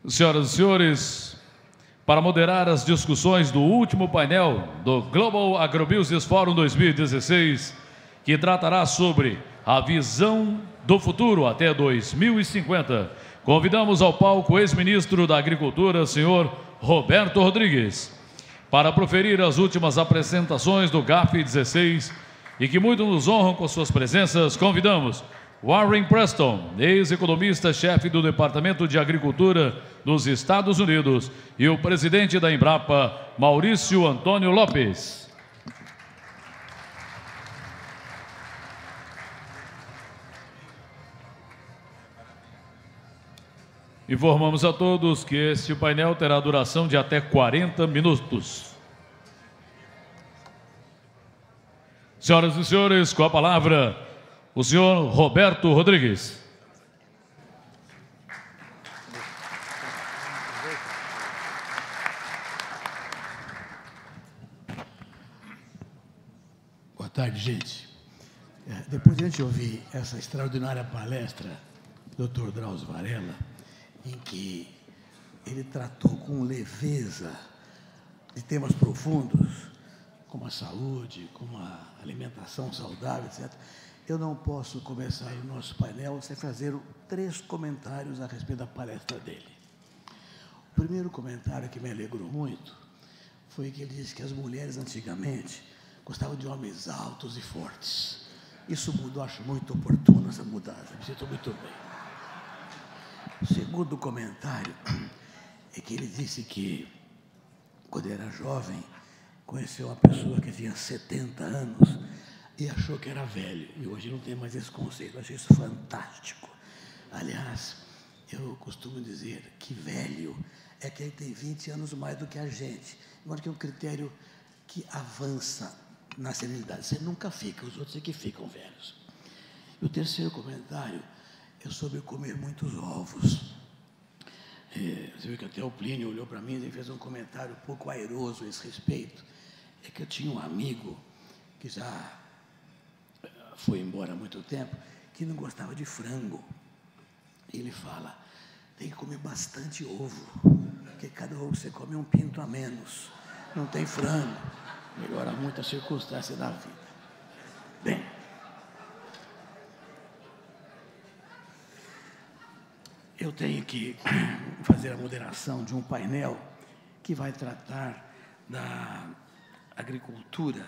Senhoras e senhores, para moderar as discussões do último painel do Global Agrobusiness Forum 2016, que tratará sobre a visão do futuro até 2050, convidamos ao palco o ex-ministro da Agricultura, senhor Roberto Rodrigues, para proferir as últimas apresentações do GAF 16 e que muito nos honram com suas presenças, convidamos Warren Preston, ex-economista-chefe do Departamento de Agricultura dos Estados Unidos, e o presidente da Embrapa, Maurício Antônio Lopes. Informamos a todos que este painel terá duração de até 40 minutos. Senhoras e senhores, com a palavra, o senhor Roberto Rodrigues. Boa tarde, gente. Depois de a gente ouvir essa extraordinária palestra do Dr. Drauzio Varela, em que ele tratou com leveza de temas profundos, como a saúde, como a alimentação saudável, etc., eu não posso começar o nosso painel sem fazer 3 comentários a respeito da palestra dele. O primeiro comentário que me alegrou muito foi que ele disse que as mulheres antigamente gostavam de homens altos e fortes. Isso mudou, acho muito oportuno essa mudança, me sinto muito bem. O segundo comentário é que ele disse que, quando era jovem, conheceu uma pessoa que tinha 70 anos e achou que era velho, e hoje não tem mais esse conceito. Eu achei isso fantástico. Aliás, eu costumo dizer que velho é quem tem 20 anos mais do que a gente, embora que é um critério que avança na senilidade. Você nunca fica, os outros é que ficam velhos. E o terceiro comentário é sobre comer muitos ovos. Você viu que até o Plínio olhou para mim e fez um comentário um pouco airoso a esse respeito. É que eu tinha um amigo que já foi embora há muito tempo, que não gostava de frango. Ele fala, tem que comer bastante ovo, porque cada ovo você come um pinto a menos. Não tem frango. Melhora muito a circunstância da vida. Bem, eu tenho que fazer a moderação de um painel que vai tratar da agricultura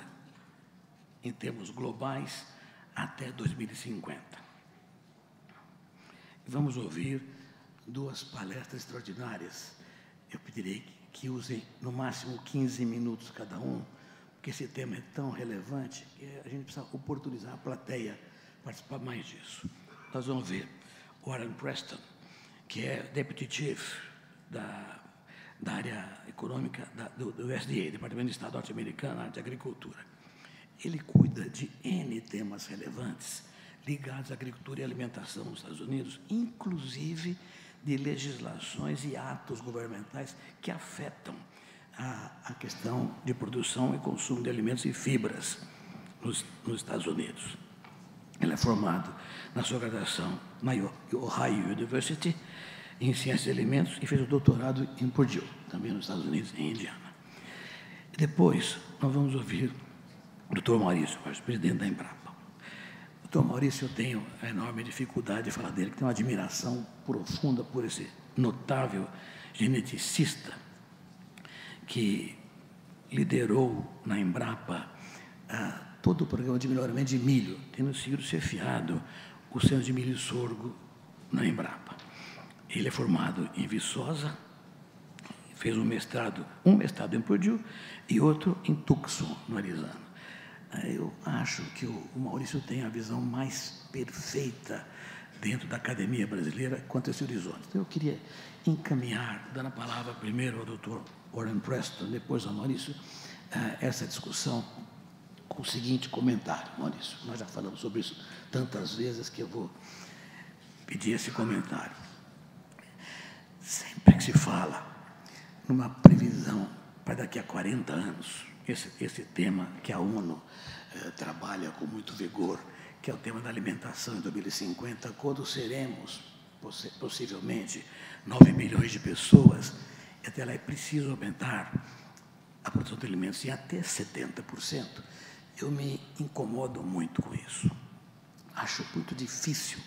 em termos globais até 2050. Vamos ouvir 2 palestras extraordinárias. Eu pedirei que usem no máximo 15 minutos cada um, porque esse tema é tão relevante que a gente precisa oportunizar a plateia participar mais disso. Nós vamos ver Warren Preston, que é Deputy Chief da área econômica do USDA, Departamento de Estado norte-americano, área de agricultura. Ele cuida de N temas relevantes ligados à agricultura e alimentação nos Estados Unidos, inclusive de legislações e atos governamentais que afetam a questão de produção e consumo de alimentos e fibras nos Estados Unidos. Ele é formado na sua graduação na Ohio University em Ciências de Alimentos e fez o doutorado em Purdue, também nos Estados Unidos, em Indiana. E depois, nós vamos ouvir o Dr. Maurício, presidente da Embrapa. O Dr. Maurício, eu tenho a enorme dificuldade de falar dele, que tenho uma admiração profunda por esse notável geneticista que liderou na Embrapa todo o programa de melhoramento de milho, tendo sido chefiado o Centro de Milho e Sorgo na Embrapa. Ele é formado em Viçosa, fez um mestrado em Purdue e outro em Tucson, no Arizona. Eu acho que o Maurício tem a visão mais perfeita dentro da academia brasileira quanto a esse horizonte. Então, eu queria encaminhar, dando a palavra primeiro ao Dr. Warren Preston, depois ao Maurício, essa discussão com o seguinte comentário. Maurício, nós já falamos sobre isso tantas vezes que eu vou pedir esse comentário. Sempre que se fala numa previsão para daqui a 40 anos, esse tema que a ONU trabalha com muito vigor, que é o tema da alimentação em 2050, quando seremos possivelmente 9 bilhões de pessoas, e até lá é preciso aumentar a produção de alimentos em até 70%. Eu me incomodo muito com isso. Acho muito difícil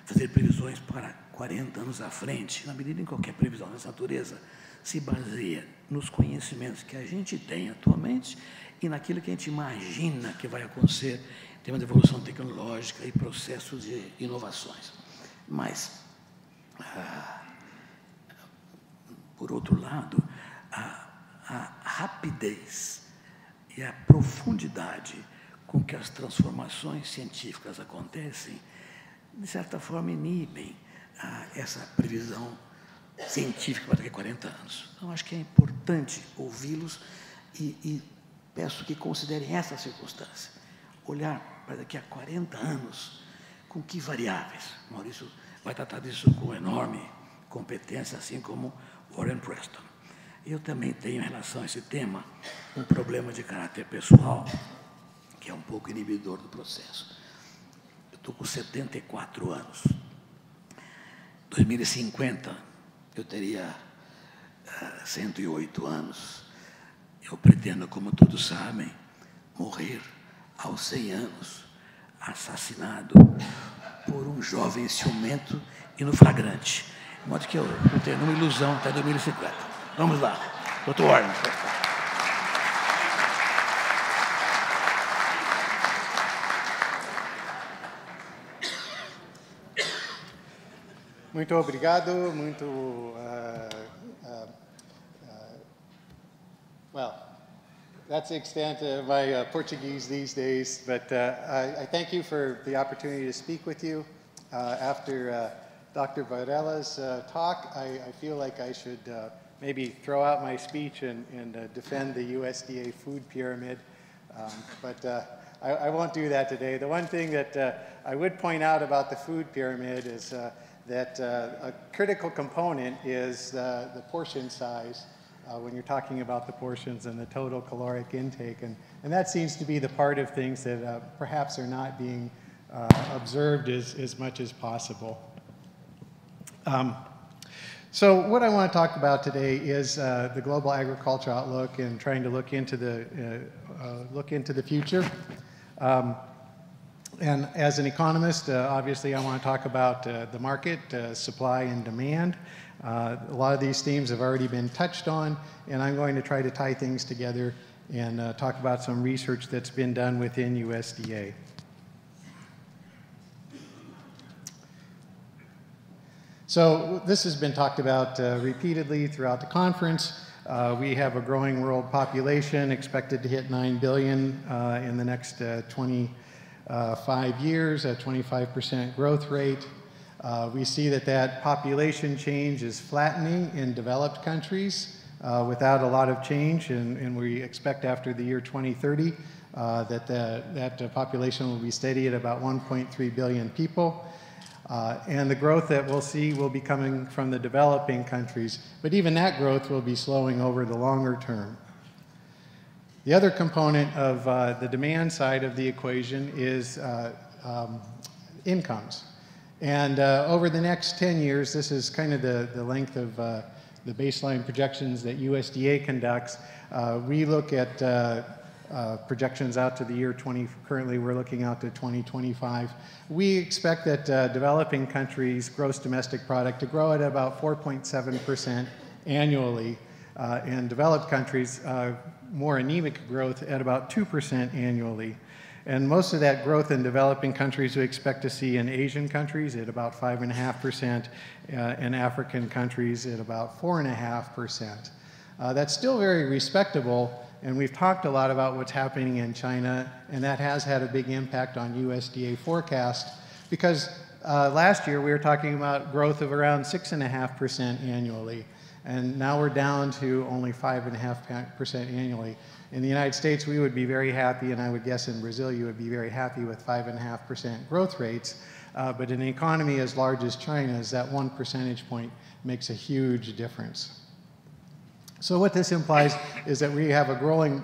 fazer previsões para 40 anos à frente, na medida em que qualquer previsão dessa natureza se baseia nos conhecimentos que a gente tem atualmente e naquilo que a gente imagina que vai acontecer em termos de evolução tecnológica e processos de inovações. Mas, por outro lado, a rapidez e a profundidade com que as transformações científicas acontecem, de certa forma, inibem essa previsão científica para daqui a 40 anos. Então, acho que é importante ouvi-los e peço que considerem essa circunstância. Olhar para daqui a 40 anos, com que variáveis? Maurício vai tratar disso com enorme competência, assim como Warren Preston. Eu também tenho, em relação a esse tema, um problema de caráter pessoal, que é um pouco inibidor do processo. Eu estou com 74 anos. Em 2050, eu teria 108 anos. Eu pretendo, como todos sabem, morrer aos 100 anos, assassinado por um jovem ciumento e no flagrante. De modo que eu não tenho nenhuma ilusão até 2050. Vamos lá, Dr. Warren. Muito obrigado, well, that's the extent of my Portuguese these days, but I thank you for the opportunity to speak with you. After Dr. Varela's talk, I feel like I should maybe throw out my speech and defend the USDA food pyramid, but I won't do that today. The one thing that I would point out about the food pyramid is that a critical component is the portion size when you're talking about the portions and the total caloric intake. And that seems to be the part of things that perhaps are not being observed as much as possible. So what I want to talk about today is the global agriculture outlook and trying to look into the future. And as an economist, obviously I want to talk about the market, supply and demand. A lot of these themes have already been touched on, and I'm going to try to tie things together and talk about some research that's been done within USDA. So this has been talked about repeatedly throughout the conference. We have a growing world population expected to hit 9 billion in the next 25 years, a 25% growth rate. We see that population change is flattening in developed countries without a lot of change, and we expect after the year 2030 that population will be steady at about 1.3 billion people. And the growth that we'll see will be coming from the developing countries, but even that growth will be slowing over the longer term. The other component of the demand side of the equation is incomes. And over the next 10 years, this is kind of the length of the baseline projections that USDA conducts. We look at projections out to the year currently we're looking out to 2025. We expect that developing countries' gross domestic product to grow at about 4.7% annually, and developed countries more anemic growth at about 2% annually. And most of that growth in developing countries we expect to see in Asian countries at about 5.5%, and African countries at about 4.5%. That's still very respectable, and we've talked a lot about what's happening in China, and that has had a big impact on USDA forecast, because last year we were talking about growth of around 6.5% annually, and now we're down to only 5.5% annually. In the United States, we would be very happy, and I would guess in Brazil you would be very happy with 5.5% growth rates, but in an economy as large as China's, that 1 percentage point makes a huge difference. So what this implies is that we have a growing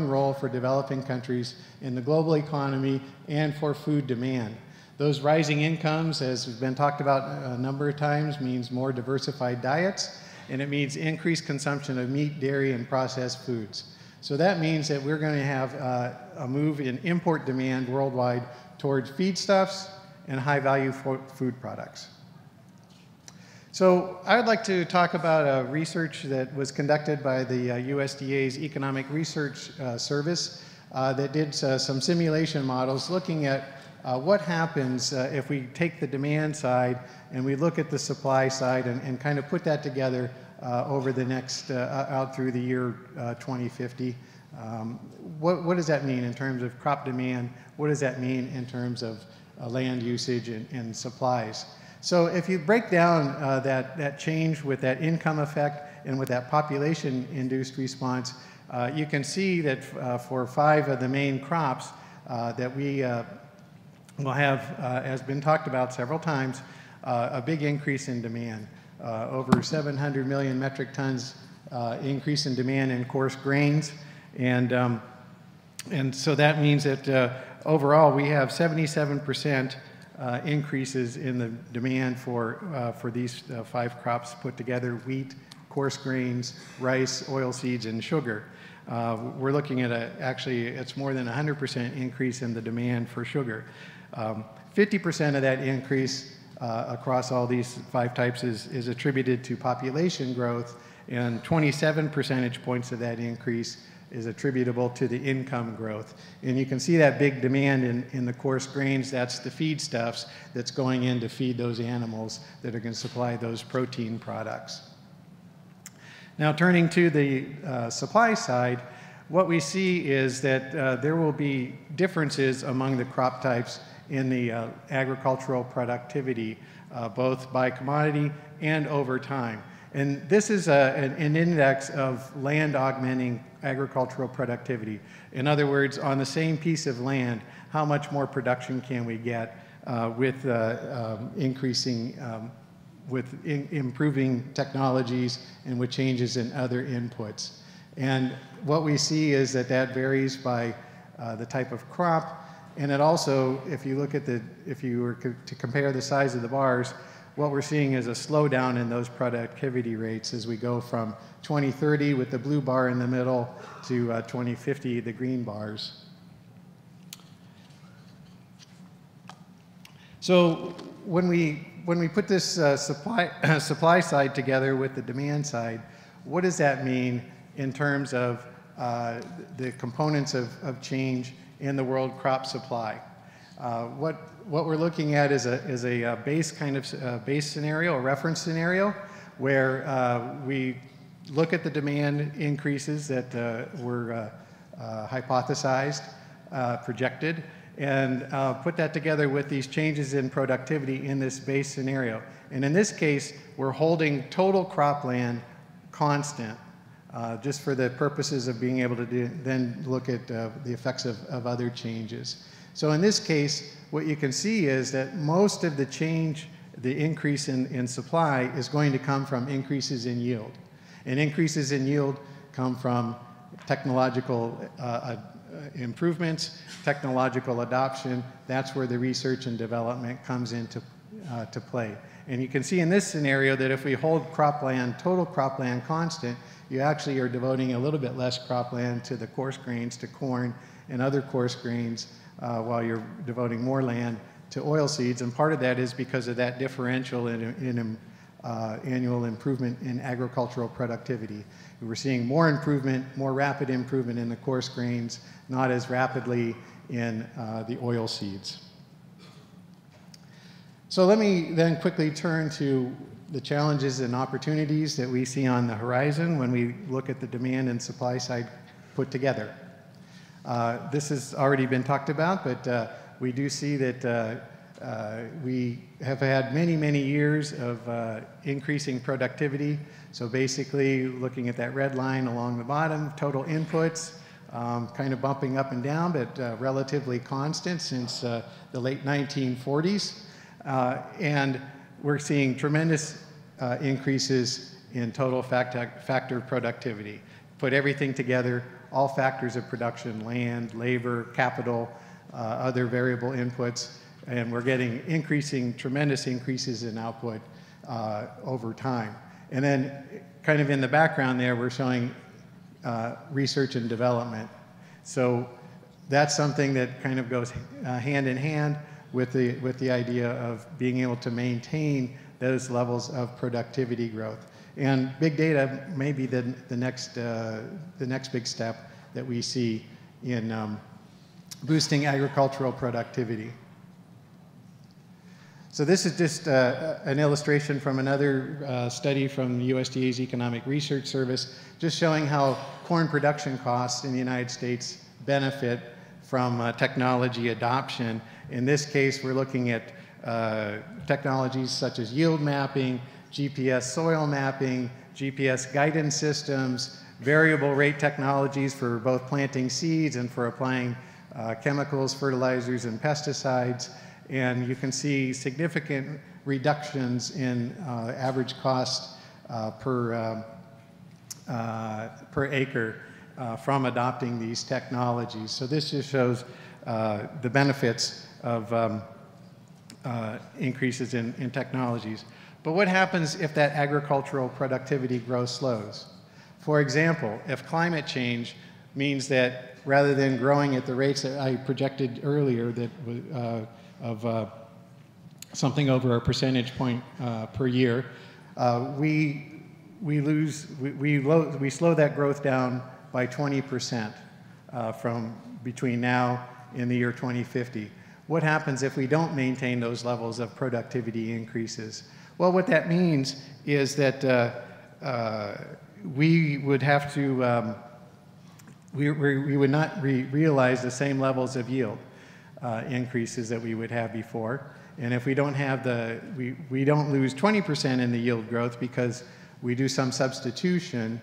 role for developing countries in the global economy and for food demand. Those rising incomes, as has been talked about a number of times, means more diversified diets, and it means increased consumption of meat, dairy, and processed foods. So that means that we're going to have a move in import demand worldwide towards feedstuffs and high-value food products. So I would like to talk about research that was conducted by the USDA's Economic Research Service that did some simulation models looking at what happens if we take the demand side and we look at the supply side and kind of put that together over the next, out through the year 2050. What does that mean in terms of crop demand? What does that mean in terms of land usage and supplies? So if you break down that change with that income effect and with that population-induced response, you can see that for 5 of the main crops that we will have, as been talked about several times, a big increase in demand. Over 700 million metric tons increase in demand in coarse grains. And so that means that overall we have 77% increases in the demand for these 5 crops put together: wheat, coarse grains, rice, oilseeds, and sugar. We're looking at actually it's more than 100% increase in the demand for sugar. 50% of that increase across all these 5 types is attributed to population growth, and 27 percentage points of that increase is attributable to the income growth. And you can see that big demand in the coarse grains. That's the feedstuffs that's going in to feed those animals that are going to supply those protein products. Now, turning to the supply side, what we see is that there will be differences among the crop types in the agricultural productivity, both by commodity and over time. And this is an index of land augmenting agricultural productivity. In other words, on the same piece of land, how much more production can we get with improving technologies and with changes in other inputs. And what we see is that varies by the type of crop. And it also, if you were to compare the size of the bars, what we're seeing is a slowdown in those productivity rates as we go from 2030 with the blue bar in the middle to 2050, the green bars. So when we put this supply side together with the demand side, what does that mean in terms of the components of change in the world crop supply? What we're looking at is a base kind of base scenario, a reference scenario, where we look at the demand increases that were hypothesized, projected, and put that together with these changes in productivity in this base scenario. And in this case, we're holding total cropland constant, just for the purposes of being able to then look at the effects of other changes. So in this case, what you can see is that most of the change, the increase in supply, is going to come from increases in yield. And increases in yield come from technological improvements, technological adoption. That's where the research and development comes into to play. And you can see in this scenario that if we hold cropland, total cropland constant, you actually are devoting a little bit less cropland to the coarse grains, to corn and other coarse grains, while you're devoting more land to oilseeds. And part of that is because of that differential in annual improvement in agricultural productivity. We're seeing more improvement, more rapid improvement in the coarse grains, not as rapidly in the oilseeds. So let me then quickly turn to the challenges and opportunities that we see on the horizon when we look at the demand and supply side put together. This has already been talked about, but we do see that we have had many, many years of increasing productivity. So basically, looking at that red line along the bottom, total inputs, kind of bumping up and down, but relatively constant since the late 1940s. And we're seeing tremendous increases in total factor productivity. Put everything together, all factors of production, land, labor, capital, other variable inputs, and we're getting tremendous increases in output over time. And then kind of in the background there, we're showing research and development. So that's something that kind of goes hand in hand with the idea of being able to maintain those levels of productivity growth. And big data may be the next big step that we see in boosting agricultural productivity. So this is just an illustration from another study from USDA's Economic Research Service, just showing how corn production costs in the United States benefit from technology adoption. In this case, we're looking at technologies such as yield mapping, GPS soil mapping, GPS guidance systems, variable rate technologies for both planting seeds and for applying chemicals, fertilizers, and pesticides. And you can see significant reductions in average cost per acre from adopting these technologies. So this just shows the benefits of increases in technologies. But what happens if that agricultural productivity growth slows? For example, if climate change means that rather than growing at the rates that I projected earlier, that of something over a percentage point per year, we slow that growth down by 20% from between now and the year 2050. What happens if we don't maintain those levels of productivity increases? Well, what that means is that we would have to, we would not realize the same levels of yield increases that we would have before. And if we don't have we don't lose 20% in the yield growth because we do some substitution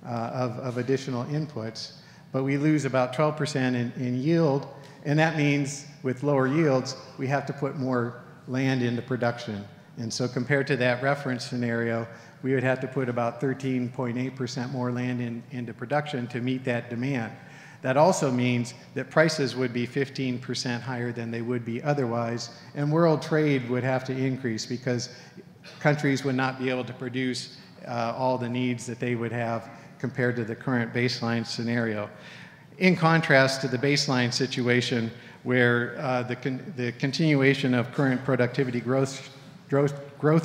of additional inputs, but we lose about 12% in yield, and that means with lower yields, we have to put more land into production. And so compared to that reference scenario, we would have to put about 13.8% more land into production to meet that demand. That also means that prices would be 15% higher than they would be otherwise, and world trade would have to increase because countries would not be able to produce all the needs that they would have compared to the current baseline scenario. In contrast to the baseline situation where the continuation of current productivity growth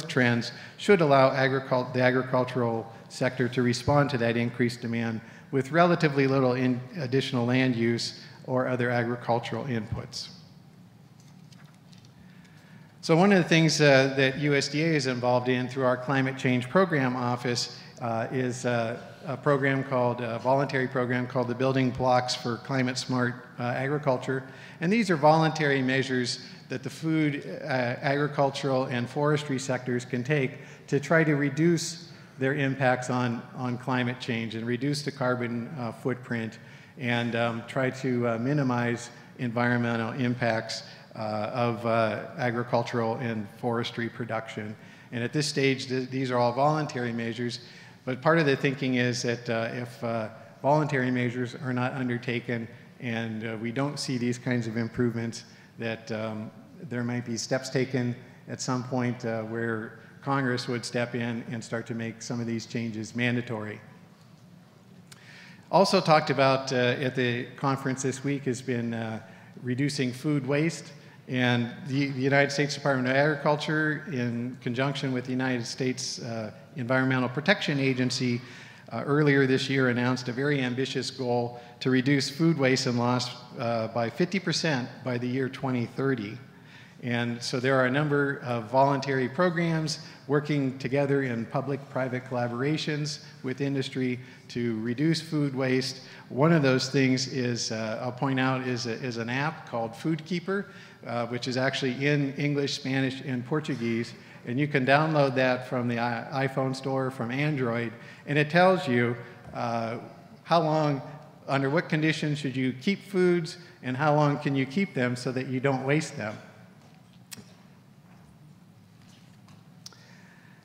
trends should allow the agricultural sector to respond to that increased demand with relatively little additional land use or other agricultural inputs. So one of the things that USDA is involved in through our Climate Change Program Office is a program called, a voluntary program called the Building Blocks for Climate Smart Agriculture. And these are voluntary measures that the food, agricultural, and forestry sectors can take to try to reduce their impacts on climate change and reduce the carbon footprint and try to minimize environmental impacts of agricultural and forestry production. And at this stage, these are all voluntary measures, but part of the thinking is that if voluntary measures are not undertaken and we don't see these kinds of improvements, that there might be steps taken at some point where Congress would step in and start to make some of these changes mandatory. Also talked about at the conference this week has been reducing food waste. And the United States Department of Agriculture, in conjunction with the United States Environmental Protection Agency, earlier this year announced a very ambitious goal to reduce food waste and loss by 50% by the year 2030. And so there are a number of voluntary programs working together in public-private collaborations with industry to reduce food waste. One of those things is, I'll point out, is an app called Food Keeper, which is actually in English, Spanish, and Portuguese. And you can download that from the iPhone store, from Android, and it tells you how long, under what conditions should you keep foods, and how long can you keep them so that you don't waste them.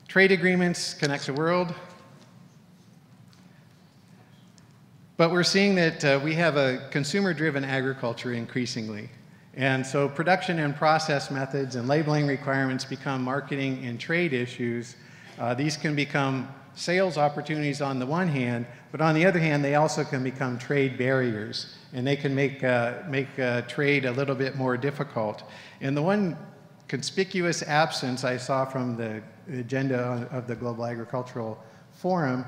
Trade agreements connect the world. But we're seeing that we have a consumer-driven agriculture increasingly. And so production and process methods and labeling requirements become marketing and trade issues. These can become sales opportunities on the one hand, but on the other hand, they also can become trade barriers, and they can make trade a little bit more difficult. And the one conspicuous absence I saw from the agenda of the Global Agricultural Forum,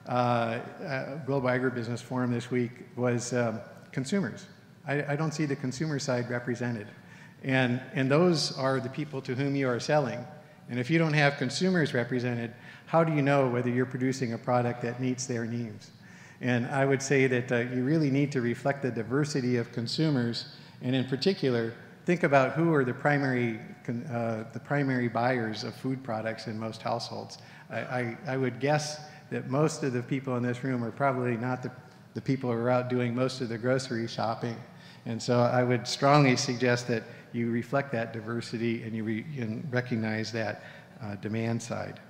Global Agribusiness Forum this week, was consumers. I don't see the consumer side represented. And those are the people to whom you are selling. And if you don't have consumers represented, how do you know whether you're producing a product that meets their needs? And I would say that you really need to reflect the diversity of consumers, and in particular, think about who are the primary buyers of food products in most households. I would guess that most of the people in this room are probably not the people who are out doing most of the grocery shopping. And so I would strongly suggest that you reflect that diversity and you recognize that demand side.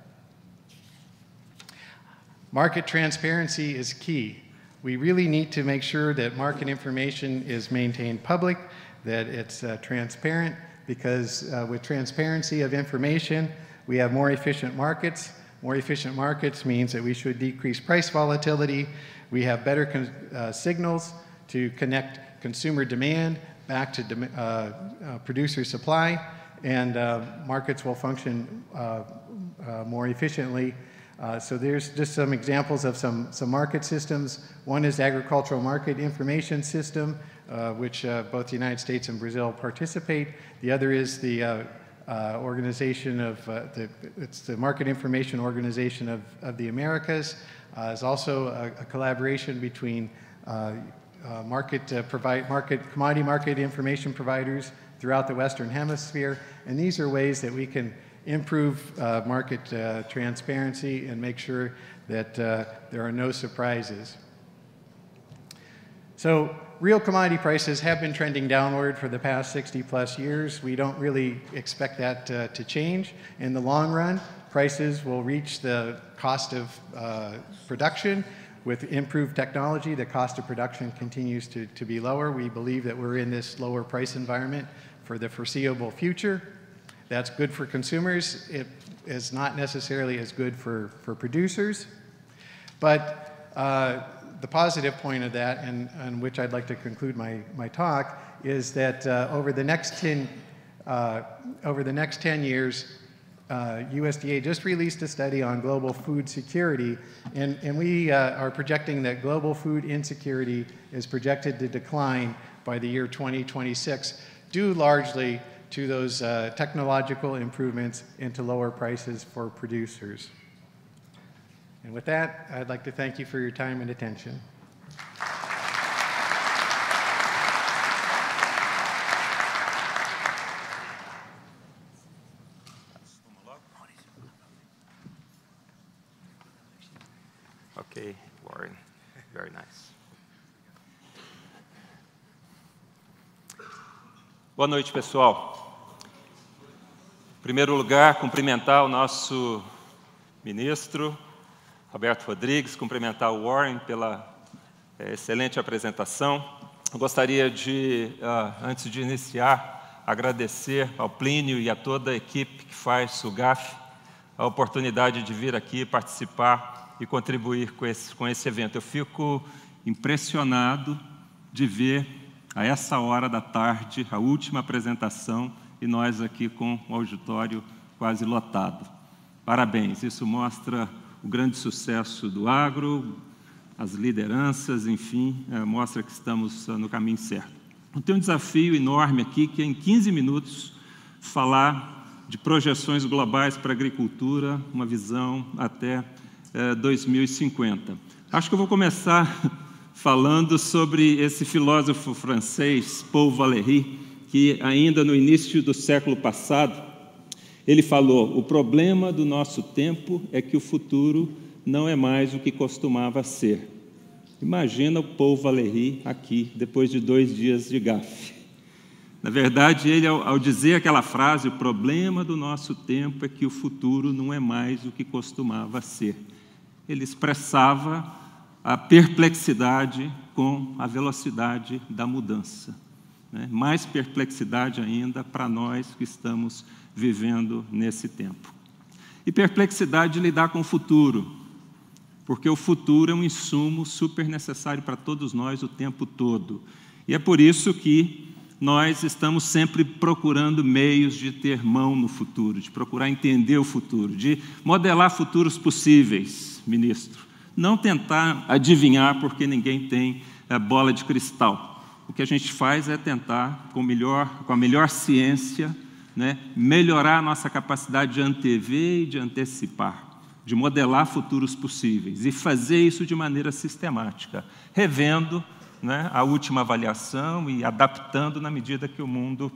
Market transparency is key. We really need to make sure that market information is maintained public, that it's transparent, because with transparency of information, we have more efficient markets. More efficient markets means that we should decrease price volatility. We have better signals to connect consumer demand back to producer supply, and markets will function more efficiently. So there's just some examples of some market systems. One is Agricultural Market Information System, which both the United States and Brazil participate. The other is the organization of, it's the Market Information Organization of the Americas. It's also a collaboration between commodity market information providers throughout the Western Hemisphere. And these are ways that we can improve market transparency and make sure that there are no surprises. So real commodity prices have been trending downward for the past 60+ years. We don't really expect that to change. In the long run, prices will reach the cost of production. With improved technology, the cost of production continues to be lower. We believe that we're in this lower price environment for the foreseeable future. That's good for consumers. It is not necessarily as good for producers. But the positive point of that, and which I'd like to conclude my talk, is that over the next 10 years, USDA just released a study on global food security, and we are projecting that global food insecurity is projected to decline by the year 2026, due largely to those technological improvements and to lower prices for producers. And with that, I'd like to thank you for your time and attention. Okay, Warren, very nice. Boa noite, pessoal. Em primeiro lugar, cumprimentar o nosso ministro, Roberto Rodrigues, cumprimentar o Warren pela excelente apresentação. Eu gostaria de, antes de iniciar, agradecer ao Plínio e a toda a equipe que faz o GAF a oportunidade de vir aqui participar e contribuir com esse evento. Eu fico impressionado de ver, a essa hora da tarde, a última apresentação e nós aqui com o auditório quase lotado. Parabéns, isso mostra o grande sucesso do agro, as lideranças, enfim, mostra que estamos no caminho certo. Eu tenho um desafio enorme aqui, que é em 15 minutos falar de projeções globais para a agricultura, uma visão até 2050. Acho que eu vou começar falando sobre esse filósofo francês, Paul Valéry, que ainda no início do século passado, ele falou: o problema do nosso tempo é que o futuro não é mais o que costumava ser. Imagina o Paul Valéry aqui, depois de 2 dias de GAF. Na verdade, ele, ao dizer aquela frase, o problema do nosso tempo é que o futuro não é mais o que costumava ser, ele expressava a perplexidade com a velocidade da mudança. né? Mais perplexidade ainda para nós que estamos vivendo nesse tempo. E perplexidade de lidar com o futuro, porque o futuro é um insumo super necessário para todos nós o tempo todo. E é por isso que nós estamos sempre procurando meios de ter mão no futuro, de procurar entender o futuro, de modelar futuros possíveis, ministro. Não tentar adivinhar, porque ninguém tem a bola de cristal. O que a gente faz é tentar, com a melhor ciência, né, melhorar a nossa capacidade de antever e de antecipar, de modelar futuros possíveis, e fazer isso de maneira sistemática, revendo, né, a última avaliação e adaptando na medida que o mundo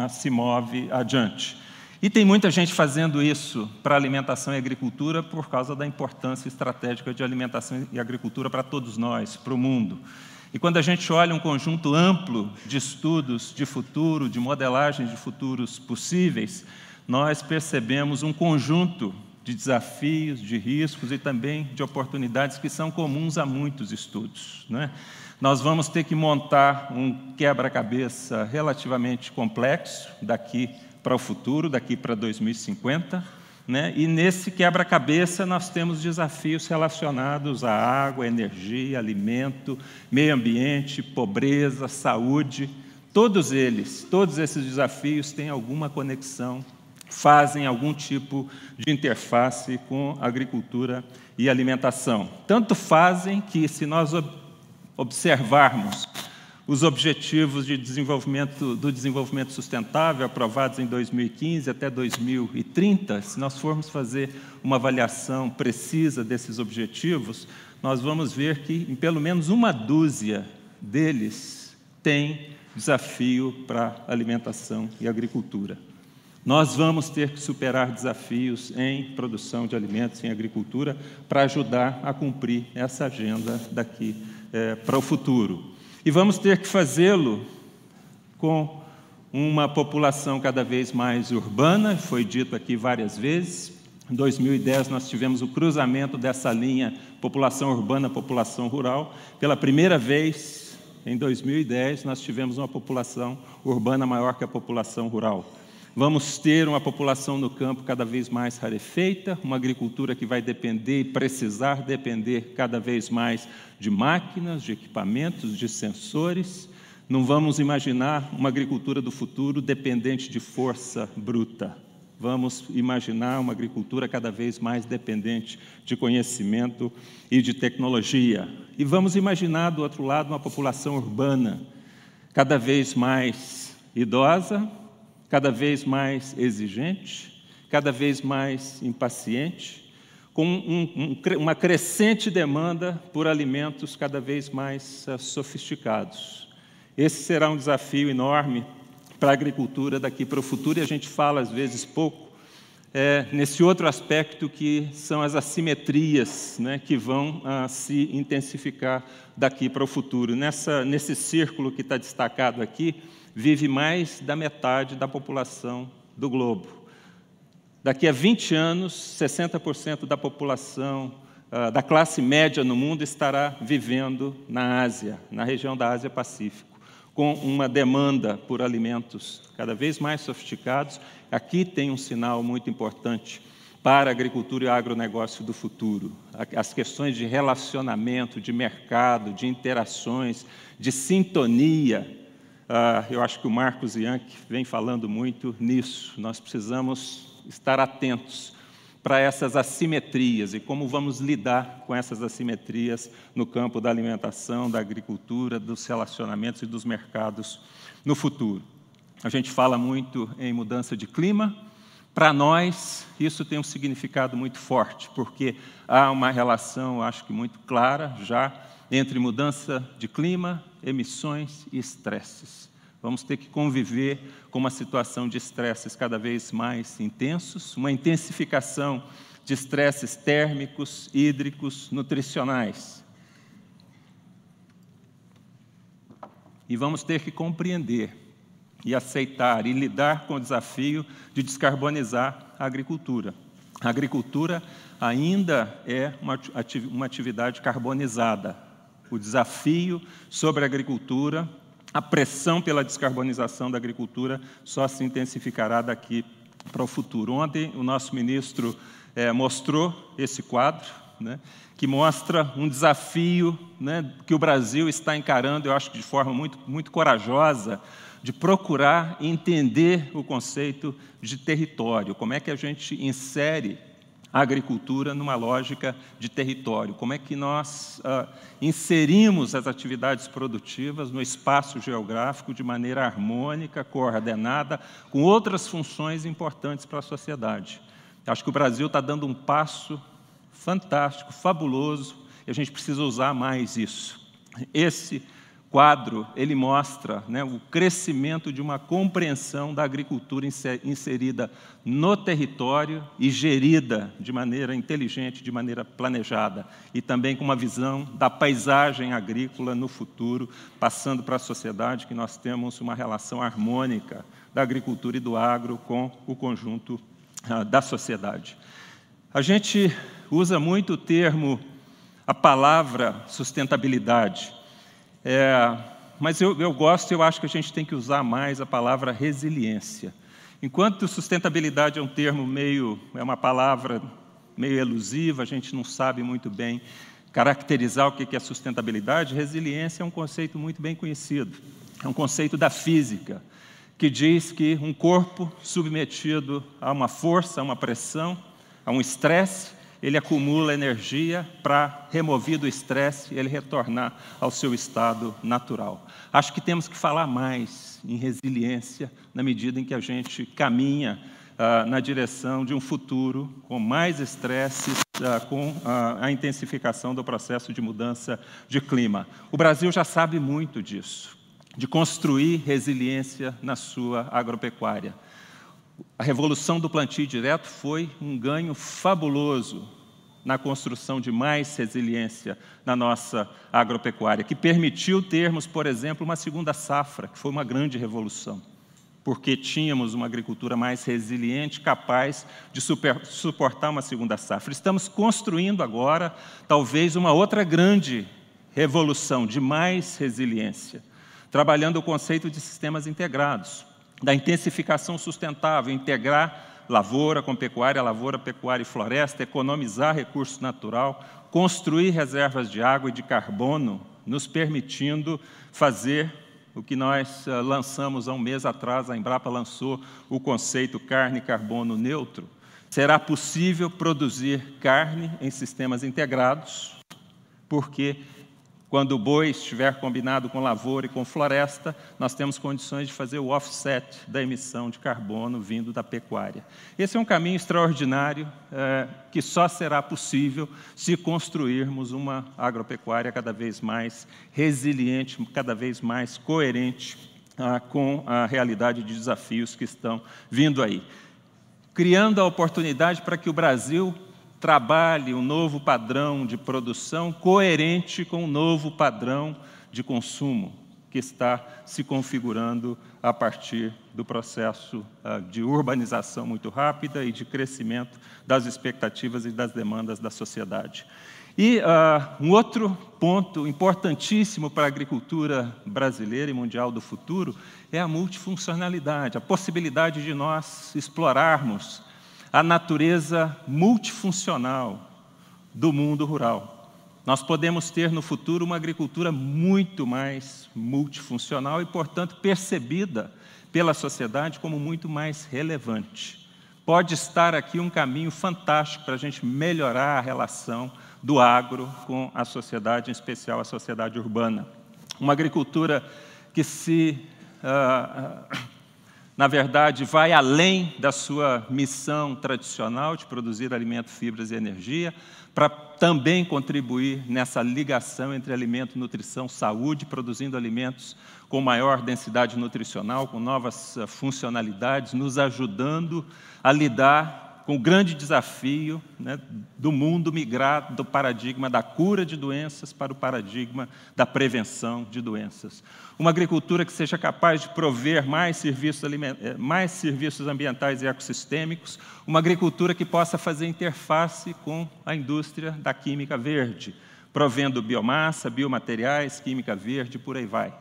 se move adiante. E tem muita gente fazendo isso para alimentação e agricultura por causa da importância estratégica de alimentação e agricultura para todos nós, para o mundo. E quando a gente olha um conjunto amplo de estudos de futuro, de modelagem de futuros possíveis, nós percebemos um conjunto de desafios, de riscos e também de oportunidades que são comuns a muitos estudos, né? Nós vamos ter que montar um quebra-cabeça relativamente complexo daqui para o futuro, daqui para 2050, né? E nesse quebra-cabeça nós temos desafios relacionados à água, energia, alimento, meio ambiente, pobreza, saúde. Todos esses desafios têm alguma conexão, fazem algum tipo de interface com agricultura e alimentação. Tanto fazem que, se nós observarmos os objetivos do desenvolvimento sustentável aprovados em 2015 até 2030, se nós formos fazer uma avaliação precisa desses objetivos, nós vamos ver que, em pelo menos uma dúzia deles, tem desafio para alimentação e agricultura. Nós vamos ter que superar desafios em produção de alimentos, em agricultura, para ajudar a cumprir essa agenda daqui para o futuro. E vamos ter que fazê-lo com uma população cada vez mais urbana, foi dito aqui várias vezes. Em 2010, nós tivemos o cruzamento dessa linha população urbana, população rural. Pela primeira vez, em 2010, nós tivemos uma população urbana maior que a população rural. Vamos ter uma população no campo cada vez mais rarefeita, uma agricultura que vai depender e precisar depender cada vez mais de máquinas, de equipamentos, de sensores. Não vamos imaginar uma agricultura do futuro dependente de força bruta. Vamos imaginar uma agricultura cada vez mais dependente de conhecimento e de tecnologia. E vamos imaginar, do outro lado, uma população urbana cada vez mais idosa, cada vez mais exigente, cada vez mais impaciente, com uma crescente demanda por alimentos cada vez mais sofisticados. Esse será um desafio enorme para a agricultura daqui para o futuro, e a gente fala, às vezes, pouco, nesse outro aspecto que são as assimetrias, né, que vão se intensificar daqui para o futuro. Nesse círculo que está destacado aqui, vive mais da metade da população do globo. Daqui a 20 anos, 60% da população da classe média no mundo estará vivendo na Ásia, na região da Ásia-Pacífico, com uma demanda por alimentos cada vez mais sofisticados. Aqui tem um sinal muito importante para a agricultura e o agronegócio do futuro. As questões de relacionamento, de mercado, de interações, de sintonia. Eu acho que o Marcos Yankee vem falando muito nisso. Nós precisamos estar atentos para essas assimetrias e como vamos lidar com essas assimetrias no campo da alimentação, da agricultura, dos relacionamentos e dos mercados no futuro. A gente fala muito em mudança de clima. Para nós, isso tem um significado muito forte, porque há uma relação, acho que muito clara já, entre mudança de clima, emissões e estresses. Vamos ter que conviver com uma situação de estresses cada vez mais intensos, uma intensificação de estresses térmicos, hídricos, nutricionais. E vamos ter que compreender e aceitar e lidar com o desafio de descarbonizar a agricultura. A agricultura ainda é uma atividade carbonizada. O desafio sobre a agricultura a pressão pela descarbonização da agricultura só se intensificará daqui para o futuro. Ontem, o nosso ministro mostrou esse quadro, né, que mostra um desafio, né, que o Brasil está encarando, eu acho que de forma muito corajosa, de procurar entender o conceito de território. Como é que a gente insere a agricultura numa lógica de território? Como é que nós inserimos as atividades produtivas no espaço geográfico de maneira harmônica, coordenada, com outras funções importantes para a sociedade? Acho que o Brasil está dando um passo fantástico, fabuloso, e a gente precisa usar mais isso. Esse quadro, ele mostra, né, o crescimento de uma compreensão da agricultura inserida no território e gerida de maneira inteligente, de maneira planejada, e também com uma visão da paisagem agrícola no futuro, passando para a sociedade que nós temos uma relação harmônica da agricultura e do agro com o conjunto da sociedade. A gente usa muito o termo, a palavra sustentabilidade, mas eu gosto, eu acho que a gente tem que usar mais a palavra resiliência. Enquanto sustentabilidade é um termo é uma palavra meio elusiva, a gente não sabe muito bem caracterizar o que é sustentabilidade, resiliência é um conceito muito bem conhecido. É um conceito da física, que diz que um corpo submetido a uma força, a uma pressão, a um estresse, ele acumula energia para, removido o estresse, ele retornar ao seu estado natural. Acho que temos que falar mais em resiliência na medida em que a gente caminha na direção de um futuro com mais estresse, com a intensificação do processo de mudança de clima. O Brasil já sabe muito disso, de construir resiliência na sua agropecuária. A revolução do plantio direto foi um ganho fabuloso na construção de mais resiliência na nossa agropecuária, que permitiu termos, por exemplo, uma segunda safra, que foi uma grande revolução, porque tínhamos uma agricultura mais resiliente, capaz de suportar uma segunda safra. Estamos construindo agora, talvez, uma outra grande revolução de mais resiliência, trabalhando o conceito de sistemas integrados, da intensificação sustentável, integrar lavoura com pecuária, pecuária e floresta, economizar recurso natural, construir reservas de água e de carbono, nos permitindo fazer o que nós lançamos há um mês atrás, a Embrapa lançou o conceito carne e carbono neutro. Será possível produzir carne em sistemas integrados, porque quando o boi estiver combinado com lavoura e com floresta, nós temos condições de fazer o offset da emissão de carbono vindo da pecuária. Esse é um caminho extraordinário que só será possível se construirmos uma agropecuária cada vez mais resiliente, cada vez mais coerente com a realidade de desafios que estão vindo aí. Criando a oportunidade para que o Brasil trabalhe um novo padrão de produção coerente com o novo padrão de consumo que está se configurando a partir do processo de urbanização muito rápida e de crescimento das expectativas e das demandas da sociedade. E um outro ponto importantíssimo para a agricultura brasileira e mundial do futuro é a multifuncionalidade, a possibilidade de nós explorarmos a natureza multifuncional do mundo rural. Nós podemos ter no futuro uma agricultura muito mais multifuncional e, portanto, percebida pela sociedade como muito mais relevante. Pode estar aqui um caminho fantástico para a gente melhorar a relação do agro com a sociedade, em especial a sociedade urbana. Uma agricultura que na verdade, vai além da sua missão tradicional de produzir alimento, fibras e energia, para também contribuir nessa ligação entre alimento, nutrição, saúde, produzindo alimentos com maior densidade nutricional, com novas funcionalidades, nos ajudando a lidar com o grande desafio, né, do mundo migrar do paradigma da cura de doenças para o paradigma da prevenção de doenças. Uma agricultura que seja capaz de prover mais serviços ambientais e ecossistêmicos, uma agricultura que possa fazer interface com a indústria da química verde, provendo biomassa, biomateriais, química verde, por aí vai.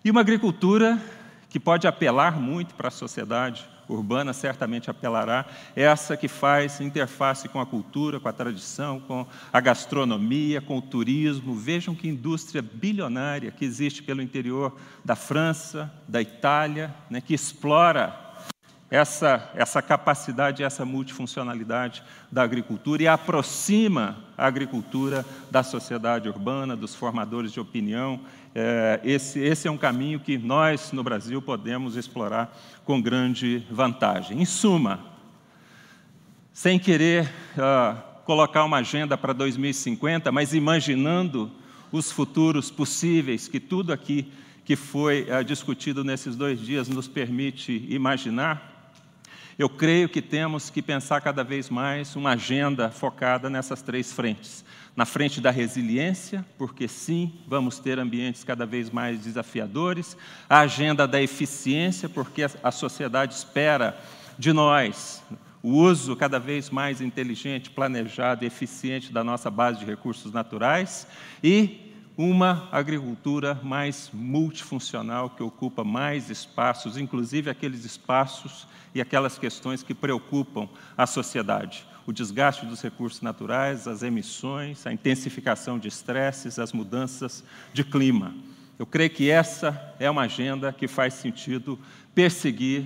E uma agricultura que pode apelar muito para a sociedade urbana, certamente apelará, essa que faz interface com a cultura, com a tradição, com a gastronomia, com o turismo. Vejam que indústria bilionária que existe pelo interior da França, da Itália, né, que explora essa capacidade, essa multifuncionalidade da agricultura e aproxima a agricultura da sociedade urbana, dos formadores de opinião. Esse é um caminho que nós, no Brasil, podemos explorar com grande vantagem. Em suma, sem querer colocar uma agenda para 2050, mas imaginando os futuros possíveis, que tudo aqui que foi discutido nesses 2 dias nos permite imaginar, eu creio que temos que pensar cada vez mais uma agenda focada nessas 3 frentes. Na frente da resiliência, porque sim, vamos ter ambientes cada vez mais desafiadores. A agenda da eficiência, porque a sociedade espera de nós o uso cada vez mais inteligente, planejado e eficiente da nossa base de recursos naturais. E uma agricultura mais multifuncional, que ocupa mais espaços, inclusive aqueles espaços e aquelas questões que preocupam a sociedade. O desgaste dos recursos naturais, as emissões, a intensificação de estresses, as mudanças de clima. Eu creio que essa é uma agenda que faz sentido perseguir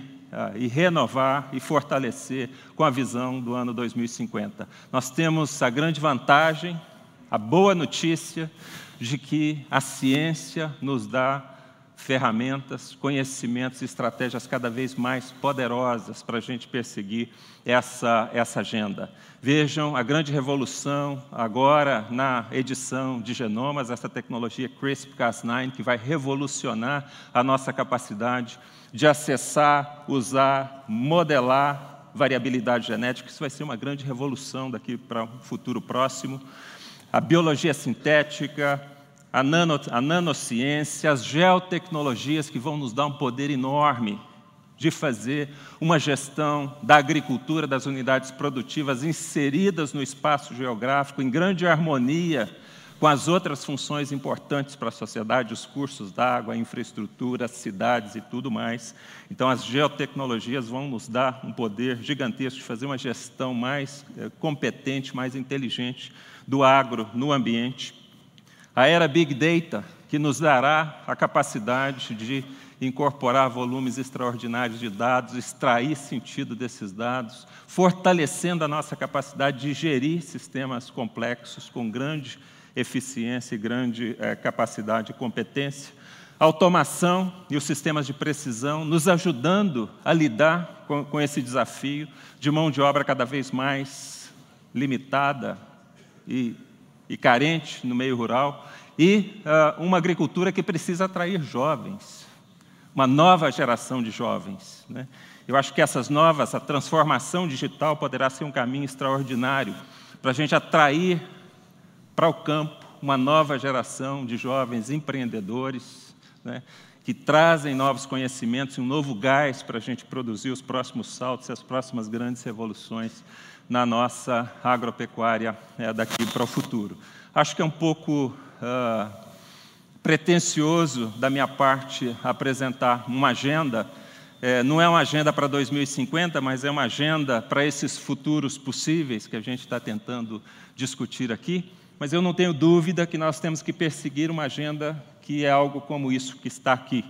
e renovar e fortalecer com a visão do ano 2050. Nós temos a grande vantagem, a boa notícia de que a ciência nos dá ferramentas, conhecimentos e estratégias cada vez mais poderosas para a gente perseguir essa agenda. Vejam a grande revolução agora na edição de genomas, essa tecnologia CRISPR-Cas9, que vai revolucionar a nossa capacidade de acessar, usar, modelar variabilidade genética. Isso vai ser uma grande revolução daqui para um futuro próximo. A biologia sintética, a nanociência, as geotecnologias que vão nos dar um poder enorme de fazer uma gestão da agricultura, das unidades produtivas inseridas no espaço geográfico, em grande harmonia com as outras funções importantes para a sociedade, os cursos d'água, a infraestrutura, as cidades e tudo mais. Então, as geotecnologias vão nos dar um poder gigantesco de fazer uma gestão mais competente, mais inteligente do agro no ambiente. A era Big Data, que nos dará a capacidade de incorporar volumes extraordinários de dados, extrair sentido desses dados, fortalecendo a nossa capacidade de gerir sistemas complexos com grande eficiência e grande capacidade e competência. A automação e os sistemas de precisão nos ajudando a lidar com esse desafio de mão de obra cada vez mais limitada e carente no meio rural, e uma agricultura que precisa atrair jovens, uma nova geração de jovens, né? Eu acho que a transformação digital poderá ser um caminho extraordinário para a gente atrair para o campo uma nova geração de jovens empreendedores, né, que trazem novos conhecimentos e um novo gás para a gente produzir os próximos saltos e as próximas grandes revoluções na nossa agropecuária daqui para o futuro. Acho que é um pouco pretensioso da minha parte apresentar uma agenda. Não é uma agenda para 2050, mas é uma agenda para esses futuros possíveis que a gente está tentando discutir aqui. Mas eu não tenho dúvida que nós temos que perseguir uma agenda que é algo como isso que está aqui.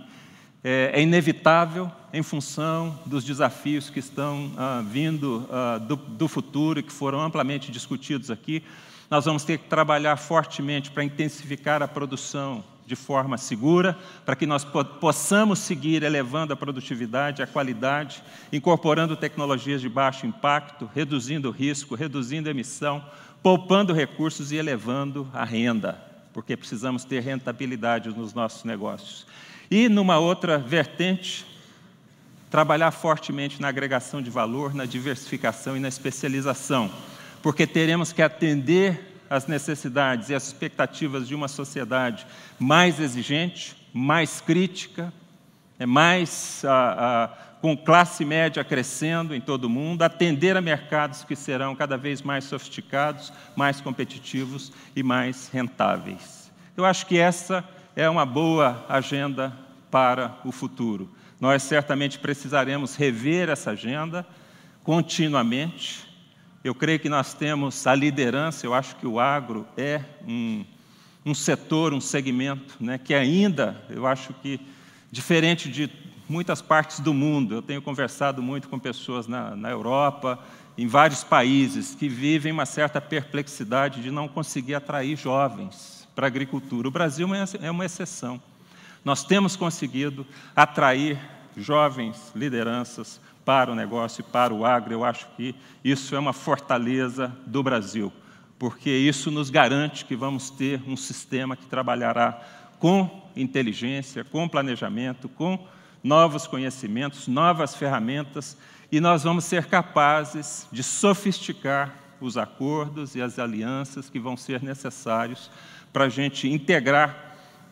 É inevitável, em função dos desafios que estão vindo do futuro e que foram amplamente discutidos aqui. Nós vamos ter que trabalhar fortemente para intensificar a produção de forma segura, para que nós possamos seguir elevando a produtividade, a qualidade, incorporando tecnologias de baixo impacto, reduzindo o risco, reduzindo a emissão, poupando recursos e elevando a renda, porque precisamos ter rentabilidade nos nossos negócios. E, numa outra vertente, trabalhar fortemente na agregação de valor, na diversificação e na especialização, porque teremos que atender às necessidades e às expectativas de uma sociedade mais exigente, mais crítica, com classe média crescendo em todo o mundo, atender a mercados que serão cada vez mais sofisticados, mais competitivos e mais rentáveis. Eu acho que essa é uma boa agenda para o futuro. Nós certamente precisaremos rever essa agenda continuamente. Eu creio que nós temos a liderança, eu acho que o agro é um setor, um segmento, né, que ainda, eu acho que, diferente de muitas partes do mundo, eu tenho conversado muito com pessoas na Europa, em vários países, que vivem uma certa perplexidade de não conseguir atrair jovens para a agricultura. O Brasil é uma exceção. Nós temos conseguido atrair jovens lideranças para o negócio e para o agro. Eu acho que isso é uma fortaleza do Brasil, porque isso nos garante que vamos ter um sistema que trabalhará com inteligência, com planejamento, com novos conhecimentos, novas ferramentas, e nós vamos ser capazes de sofisticar os acordos e as alianças que vão ser necessários para a gente integrar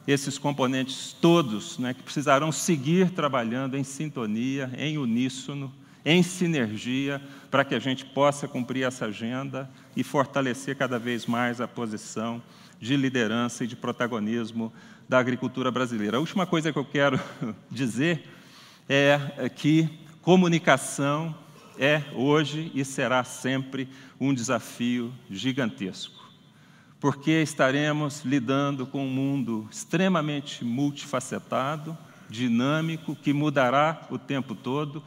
esses componentes todos, né, que precisarão seguir trabalhando em sintonia, em uníssono, em sinergia, para que a gente possa cumprir essa agenda e fortalecer cada vez mais a posição de liderança e de protagonismo da agricultura brasileira. A última coisa que eu quero dizer é que comunicação é hoje e será sempre um desafio gigantesco, porque estaremos lidando com um mundo extremamente multifacetado, dinâmico, que mudará o tempo todo.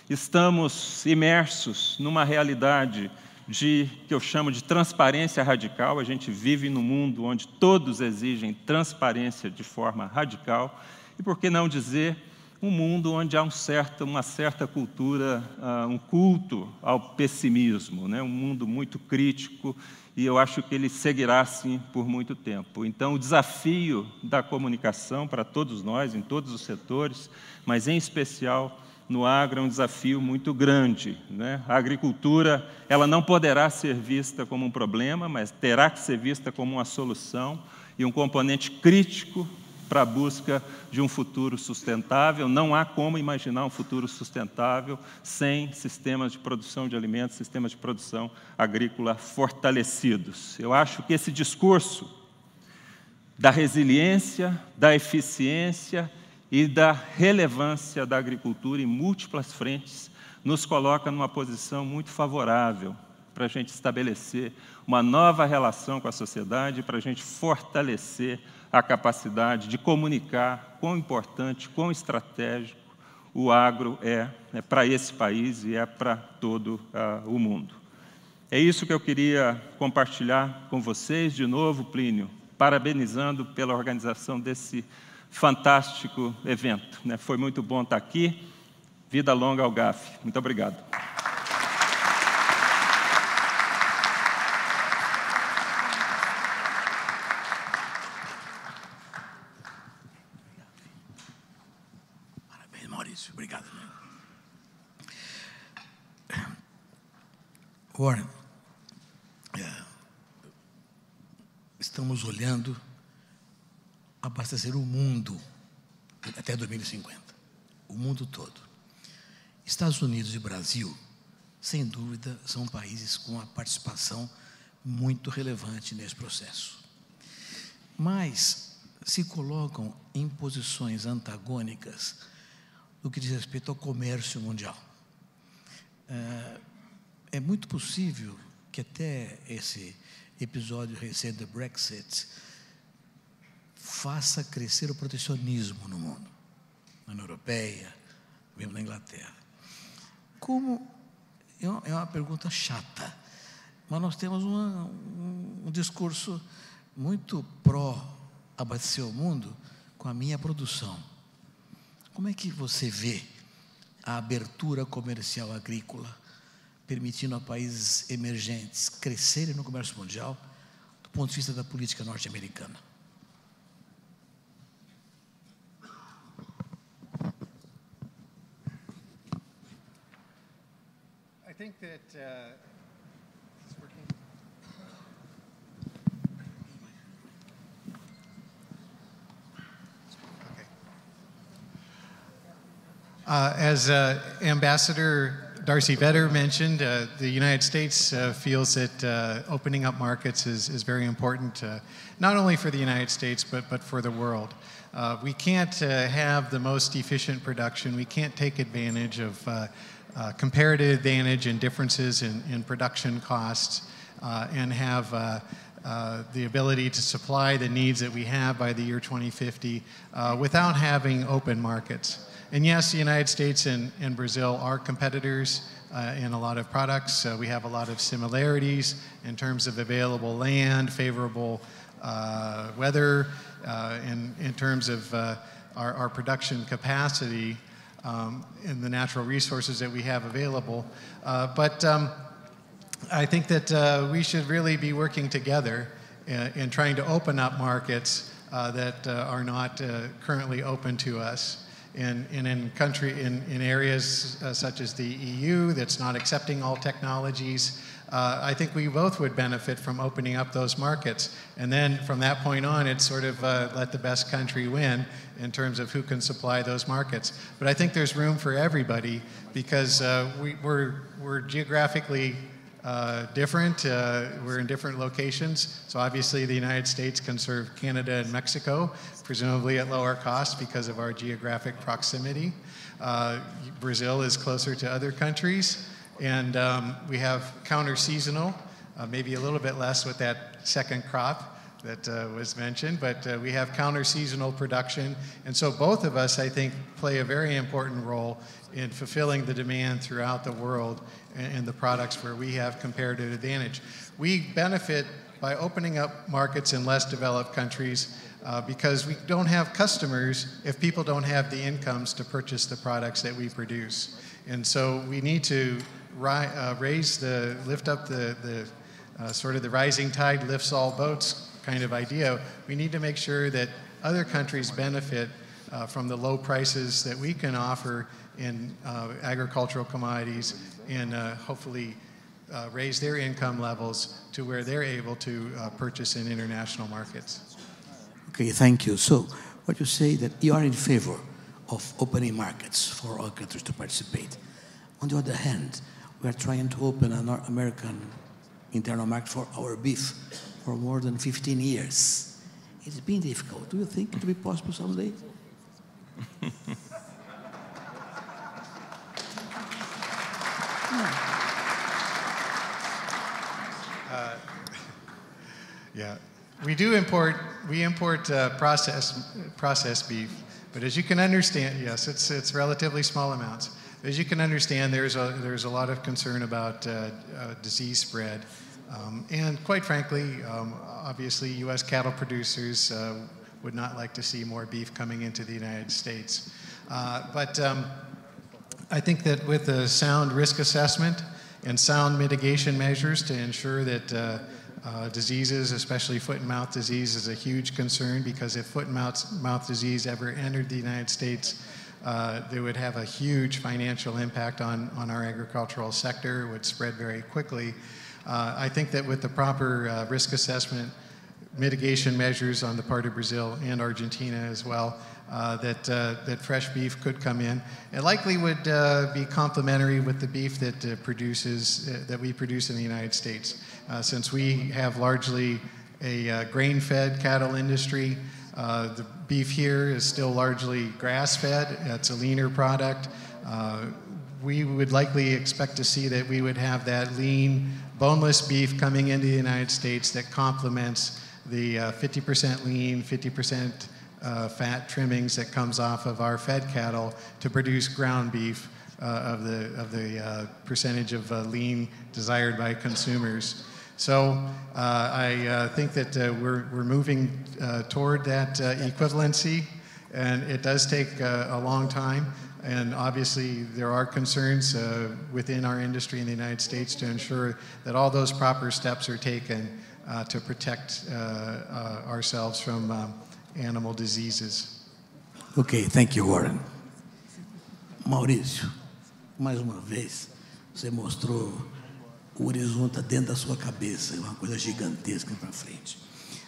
Estamos imersos numa realidade que eu chamo de transparência radical. A gente vive num mundo onde todos exigem transparência de forma radical. E, por que não dizer, um mundo onde há uma certa cultura, um culto ao pessimismo, né? Um mundo muito crítico, e eu acho que ele seguirá assim por muito tempo. Então, o desafio da comunicação para todos nós, em todos os setores, mas em especial no agro, é um desafio muito grande, né? A agricultura, ela não poderá ser vista como um problema, mas terá que ser vista como uma solução e um componente crítico para a busca de um futuro sustentável. Não há como imaginar um futuro sustentável sem sistemas de produção de alimentos, sistemas de produção agrícola fortalecidos. Eu acho que esse discurso da resiliência, da eficiência e da relevância da agricultura em múltiplas frentes nos coloca numa posição muito favorável para a gente estabelecer uma nova relação com a sociedade, para a gente fortalecer a capacidade de comunicar quão importante, quão estratégico o agro é para esse país e é para todo o mundo. É isso que eu queria compartilhar com vocês. De novo, Plínio, parabenizando pela organização desse fantástico evento, né? Foi muito bom estar aqui. Vida longa ao GAF. Muito obrigado. Obrigado. Warren, estamos olhando abastecer o mundo até 2050, o mundo todo. Estados Unidos e Brasil, sem dúvida, são países com a participação muito relevante nesse processo. Mas se colocam em posições antagônicas no que diz respeito ao comércio mundial. É muito possível que até esse episódio recente do Brexit faça crescer o protecionismo no mundo, na União Europeia, mesmo na Inglaterra. Como é uma pergunta chata, mas nós temos um discurso muito pró-abastecer o mundo com a minha produção. Como é que você vê a abertura comercial agrícola, permitindo a países emergentes crescerem no comércio mundial, do ponto de vista da política norte-americana? I think that it's working. Okay. As Ambassador Darcy Vedder mentioned, the United States feels that opening up markets is very important, not only for the United States, but for the world. We can't have the most efficient production. We can't take advantage of comparative advantage and differences in production costs and have the ability to supply the needs that we have by the year 2050 without having open markets. And yes, the United States and Brazil are competitors in a lot of products. We have a lot of similarities in terms of available land, favorable weather, in terms of our production capacity and the natural resources that we have available. But I think that we should really be working together in trying to open up markets that are not currently open to us. In areas such as the EU that's not accepting all technologies, I think we both would benefit from opening up those markets. And then from that point on, it's sort of let the best country win in terms of who can supply those markets. But I think there's room for everybody because we're geographically different. We're in different locations. So obviously the United States can serve Canada and Mexico, presumably at lower cost because of our geographic proximity. Brazil is closer to other countries. And we have counter-seasonal, maybe a little bit less with that second crop that was mentioned, but we have counter-seasonal production. And so both of us, I think, play a very important role in fulfilling the demand throughout the world and the products where we have comparative advantage. We benefit by opening up markets in less developed countries because we don't have customers if people don't have the incomes to purchase the products that we produce. And so we need to lift up the sort of the rising tide lifts all boats kind of idea. We need to make sure that other countries benefit from the low prices that we can offer in agricultural commodities and hopefully raise their income levels to where they're able to purchase in international markets. Okay, thank you. So what you say that you are in favor of opening markets for all countries to participate. On the other hand, we are trying to open an American internal market for our beef for more than 15 years. It's been difficult. Do you think it will be possible someday? Yeah, we import processed beef, but as you can understand, yes, it's relatively small amounts. As you can understand, there's a lot of concern about disease spread, and quite frankly, obviously, U.S. cattle producers would not like to see more beef coming into the United States. But I think that with a sound risk assessment and sound mitigation measures to ensure that diseases, especially foot and mouth disease, is a huge concern because if foot and mouth disease ever entered the United States, they would have a huge financial impact on our agricultural sector. It would spread very quickly. I think that with the proper risk assessment, mitigation measures on the part of Brazil and Argentina as well, that fresh beef could come in. It likely would be complementary with the beef that we produce in the United States. Since we have largely a grain-fed cattle industry, the beef here is still largely grass-fed. It's a leaner product. We would likely expect to see that we would have that lean, boneless beef coming into the United States that complements the 50% lean, 50% fat trimmings that comes off of our fed cattle to produce ground beef of the percentage of lean desired by consumers. So I think that we're moving toward that equivalency, and it does take a long time. And obviously, there are concerns within our industry in the United States to ensure that all those proper steps are taken to protect ourselves from animal diseases. Okay, thank you, Warren. Maurício, mais uma vez, você mostrou o horizonte dentro da sua cabeça, uma coisa gigantesca para frente.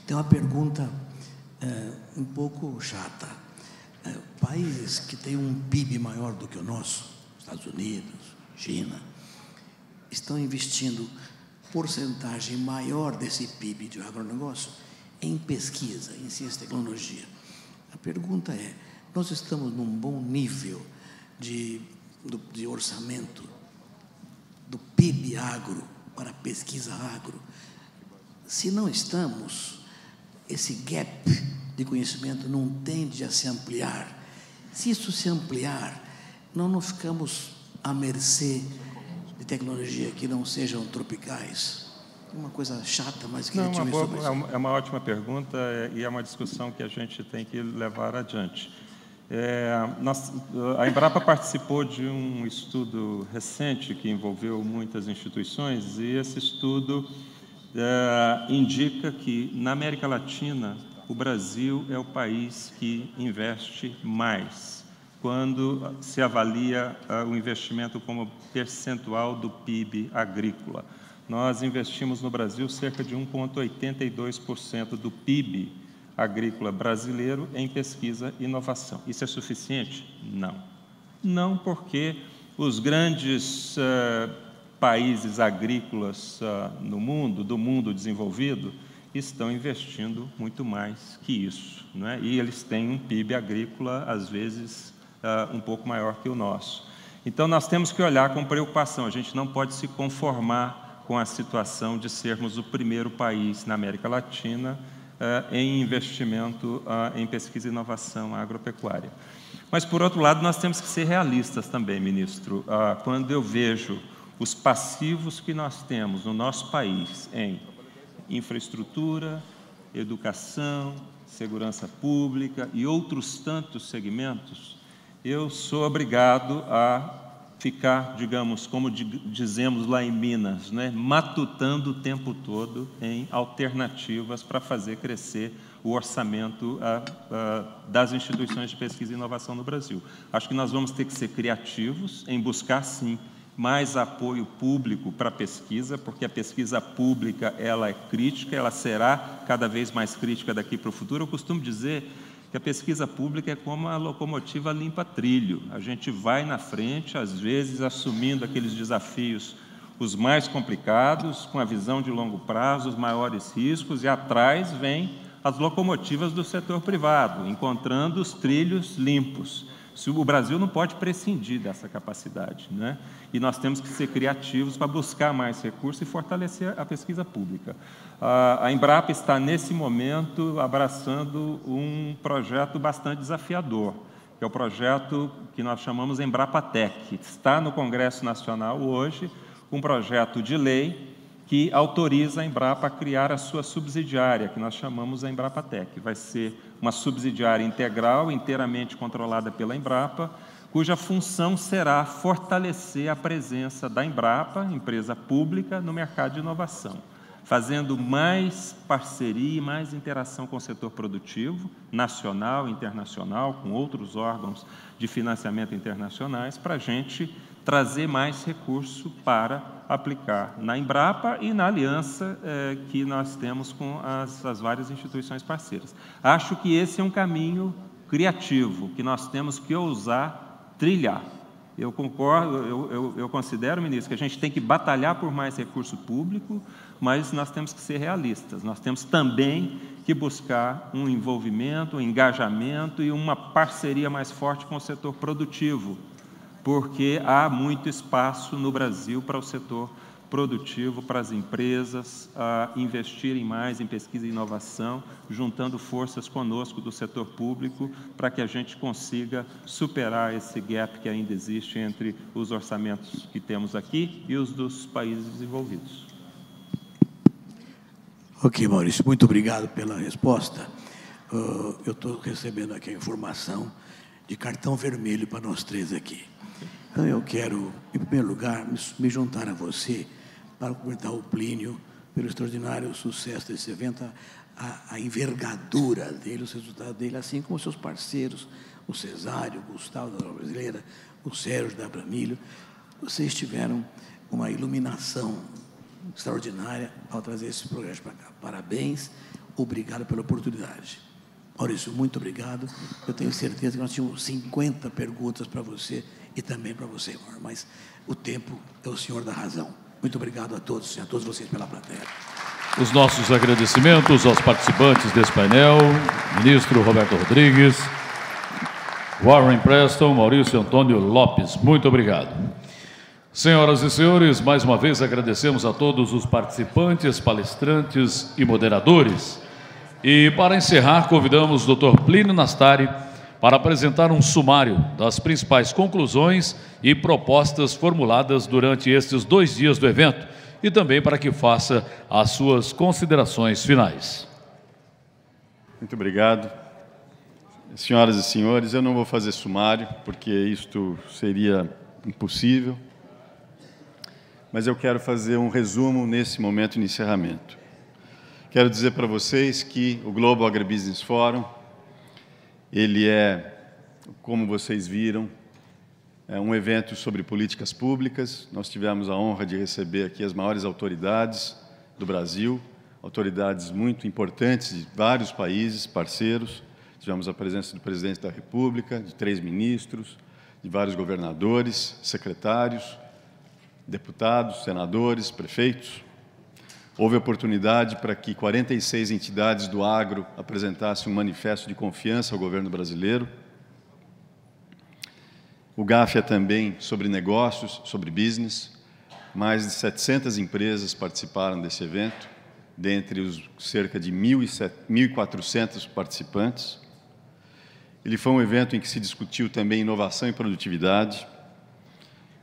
Tem uma pergunta um pouco chata. Países que têm um PIB maior do que o nosso, Estados Unidos, China, estão investindo porcentagem maior desse PIB de agronegócio em pesquisa, em ciência e tecnologia. A pergunta é, nós estamos num bom nível de orçamento do PIB agro para a pesquisa agro? Se não estamos, esse gap de conhecimento não tende a se ampliar. Se isso se ampliar, nós não ficamos à mercê de tecnologia que não sejam tropicais. Uma coisa chata, mas que é uma ótima pergunta e é uma discussão que a gente tem que levar adiante. A Embrapa participou de um estudo recente que envolveu muitas instituições e esse estudo indica que, na América Latina, o Brasil é o país que investe mais, quando se avalia o investimento como percentual do PIB agrícola. Nós investimos no Brasil cerca de 1,82% do PIB agrícola brasileiro em pesquisa e inovação. Isso é suficiente? Não. Não, porque os grandes países agrícolas no mundo, do mundo desenvolvido, estão investindo muito mais que isso, não é? E eles têm um PIB agrícola, às vezes, um pouco maior que o nosso. Então, nós temos que olhar com preocupação. A gente não pode se conformar com a situação de sermos o primeiro país na América Latina em investimento em pesquisa e inovação agropecuária. Mas, por outro lado, nós temos que ser realistas também, ministro. Quando eu vejo os passivos que nós temos no nosso país em infraestrutura, educação, segurança pública e outros tantos segmentos, eu sou obrigado a ficar, digamos, como dizemos lá em Minas, né, matutando o tempo todo em alternativas para fazer crescer o orçamento das instituições de pesquisa e inovação no Brasil. Acho que nós vamos ter que ser criativos em buscar, sim, mais apoio público para a pesquisa, porque a pesquisa pública ela é crítica, ela será cada vez mais crítica daqui para o futuro. Eu costumo dizer que a pesquisa pública é como a locomotiva limpa trilho. A gente vai na frente, às vezes assumindo aqueles desafios os mais complicados, com a visão de longo prazo, os maiores riscos, e atrás vem as locomotivas do setor privado, encontrando os trilhos limpos. O Brasil não pode prescindir dessa capacidade, né? E nós temos que ser criativos para buscar mais recursos e fortalecer a pesquisa pública. A Embrapa está, nesse momento, abraçando um projeto bastante desafiador, que é o projeto que nós chamamos Embrapa Tech. Está no Congresso Nacional hoje um projeto de lei que autoriza a Embrapa a criar a sua subsidiária, que nós chamamos a Embrapa Tech. Vai ser uma subsidiária integral, inteiramente controlada pela Embrapa, cuja função será fortalecer a presença da Embrapa, empresa pública, no mercado de inovação, fazendo mais parceria e mais interação com o setor produtivo, nacional e internacional, com outros órgãos de financiamento internacionais, para a gente trazer mais recurso para aplicar na Embrapa e na aliança que nós temos com as várias instituições parceiras. Acho que esse é um caminho criativo, que nós temos que ousar trilhar. Eu concordo, eu considero, ministro, que a gente tem que batalhar por mais recurso público, mas nós temos que ser realistas. Nós temos também que buscar um envolvimento, um engajamento e uma parceria mais forte com o setor produtivo, porque há muito espaço no Brasil para o setor produtivo, para as empresas investirem mais em pesquisa e inovação, juntando forças conosco do setor público, para que a gente consiga superar esse gap que ainda existe entre os orçamentos que temos aqui e os dos países desenvolvidos. Ok, Maurício, muito obrigado pela resposta. Eu estou recebendo aqui a informação de cartão vermelho para nós três aqui. Então, eu quero, em primeiro lugar, me juntar a você para cumprimentar o Plínio pelo extraordinário sucesso desse evento, a envergadura dele, os resultados dele, assim como os seus parceiros, o Cesário, o Gustavo da Nova Brasileira, o Sérgio da Abramilho. Vocês tiveram uma iluminação extraordinária ao trazer esse projeto para cá. Parabéns, obrigado pela oportunidade. Maurício, muito obrigado. Eu tenho certeza que nós tínhamos 50 perguntas para você e também para você, Warren. Mas o tempo é o senhor da razão. Muito obrigado a todos e a todos vocês pela plateia. Os nossos agradecimentos aos participantes desse painel, ministro Roberto Rodrigues, Warren Preston, Maurício Antônio Lopes. Muito obrigado. Senhoras e senhores, mais uma vez agradecemos a todos os participantes, palestrantes e moderadores. E para encerrar, convidamos o Dr. Plínio Nastari para apresentar um sumário das principais conclusões e propostas formuladas durante estes 2 dias do evento e também para que faça as suas considerações finais. Muito obrigado. Senhoras e senhores, eu não vou fazer sumário, porque isto seria impossível, mas eu quero fazer um resumo nesse momento de encerramento. Quero dizer para vocês que o Global Agribusiness Forum, ele é, como vocês viram, é um evento sobre políticas públicas. Nós tivemos a honra de receber aqui as maiores autoridades do Brasil, autoridades muito importantes de vários países parceiros. Tivemos a presença do presidente da República, de 3 ministros, de vários governadores, secretários, deputados, senadores, prefeitos. Houve oportunidade para que 46 entidades do agro apresentassem um manifesto de confiança ao governo brasileiro. O GAF é também sobre negócios, sobre business. Mais de 700 empresas participaram desse evento, dentre os cerca de 1.400 participantes. Ele foi um evento em que se discutiu também inovação e produtividade.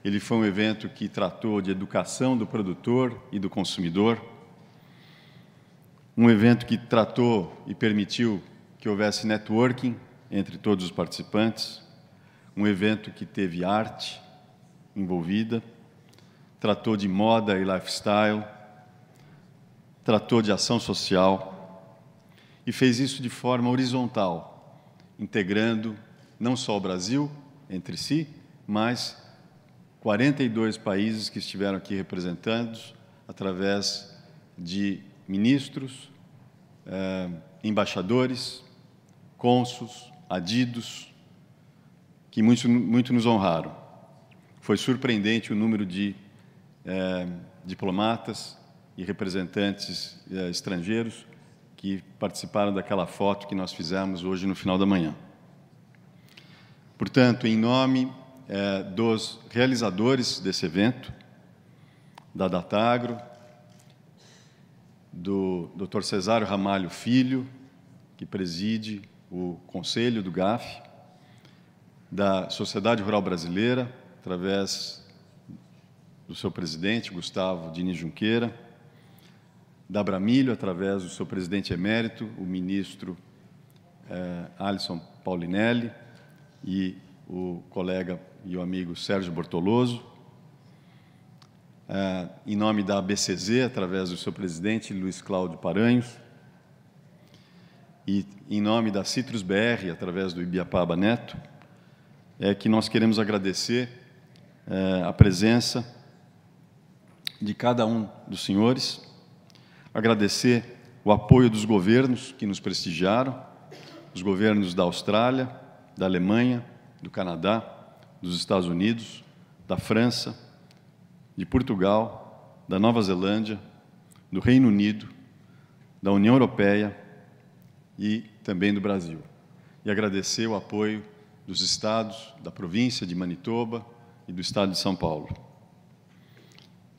Ele foi um evento que tratou de educação do produtor e do consumidor. Um evento que tratou e permitiu que houvesse networking entre todos os participantes. Um evento que teve arte envolvida. Tratou de moda e lifestyle. Tratou de ação social. E fez isso de forma horizontal, integrando não só o Brasil entre si, mas 42 países que estiveram aqui representados através de ministros, embaixadores, cônsuls, adidos, que muito nos honraram. Foi surpreendente o número de diplomatas e representantes estrangeiros que participaram daquela foto que nós fizemos hoje no final da manhã. Portanto, em nome dos realizadores desse evento, da Datagro, do Dr. Cesário Ramalho Filho, que preside o Conselho do GAF, da Sociedade Rural Brasileira, através do seu presidente, Gustavo Diniz Junqueira, da Abramilho, através do seu presidente emérito, o ministro Alisson Paulinelli, e o colega e o amigo Sérgio Bortoloso, em nome da ABCZ, através do seu presidente, Luiz Cláudio Paranhos, e em nome da Citrus BR, através do Ibiapaba Neto, que nós queremos agradecer a presença de cada um dos senhores, agradecer o apoio dos governos que nos prestigiaram, os governos da Austrália, da Alemanha, do Canadá, dos Estados Unidos, da França, de Portugal, da Nova Zelândia, do Reino Unido, da União Europeia e também do Brasil. E agradecer o apoio dos estados, da província de Manitoba e do estado de São Paulo.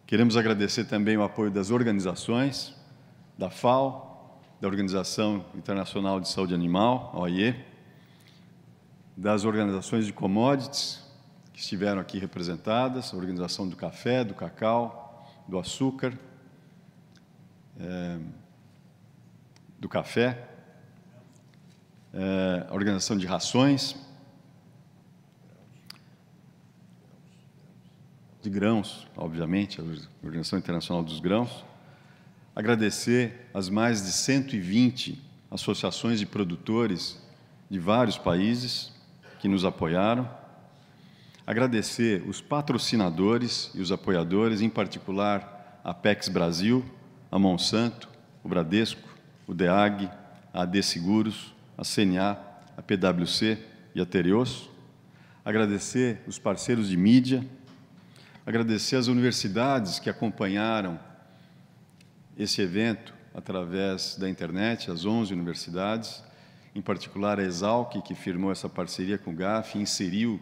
Queremos agradecer também o apoio das organizações, da FAO, da Organização Internacional de Saúde Animal, a OIE, das organizações de commodities que estiveram aqui representadas, a Organização do Café, do Cacau, do Açúcar, do Café, a Organização de Rações, de grãos, obviamente, a Organização Internacional dos Grãos. Agradecer as mais de 120 associações de produtores de vários países que nos apoiaram. Agradecer os patrocinadores e os apoiadores, em particular a Apex Brasil, a Monsanto, o Bradesco, o DEAG, a AD Seguros, a CNA, a PwC e a Tereos. agradecer os parceiros de mídia, agradecer as universidades que acompanharam esse evento através da internet, as 11 universidades, em particular a Exalc, que firmou essa parceria com o GAF, inseriu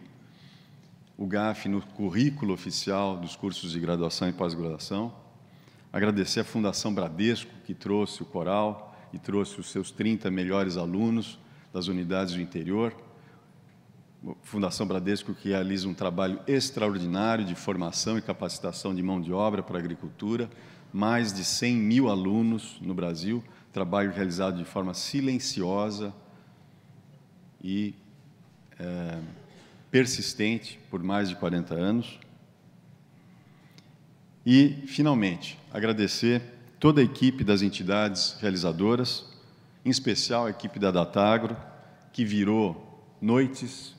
o GAF no currículo oficial dos cursos de graduação e pós-graduação. Agradecer a Fundação Bradesco, que trouxe o coral e trouxe os seus 30 melhores alunos das unidades do interior. Fundação Bradesco, que realiza um trabalho extraordinário de formação e capacitação de mão de obra para a agricultura, mais de 100 mil alunos no Brasil, trabalho realizado de forma silenciosa e persistente por mais de 40 anos. E, finalmente, agradecer toda a equipe das entidades realizadoras, em especial a equipe da Datagro, que virou noites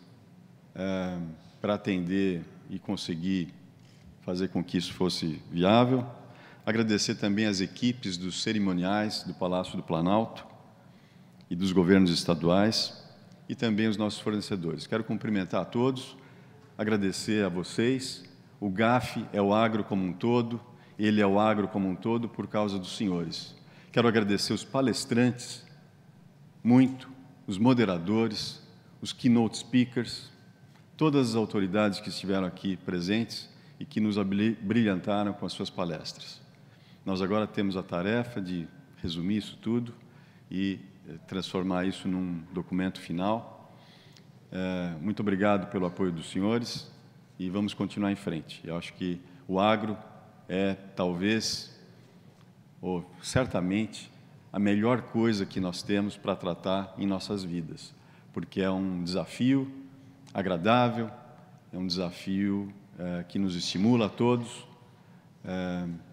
para atender e conseguir fazer com que isso fosse viável. Agradecer também as equipes dos cerimoniais do Palácio do Planalto e dos governos estaduais e também os nossos fornecedores. Quero cumprimentar a todos, agradecer a vocês. O GAF é o agro como um todo, ele é o agro como um todo por causa dos senhores. Quero agradecer os palestrantes, muito, os moderadores, os keynote speakers, todas as autoridades que estiveram aqui presentes e que nos brilhantaram com as suas palestras. Nós agora temos a tarefa de resumir isso tudo e transformar isso num documento final. Muito obrigado pelo apoio dos senhores e vamos continuar em frente. Eu acho que o agro é, talvez, ou certamente, a melhor coisa que nós temos para tratar em nossas vidas, porque é um desafio agradável, é um desafio que nos estimula a todos,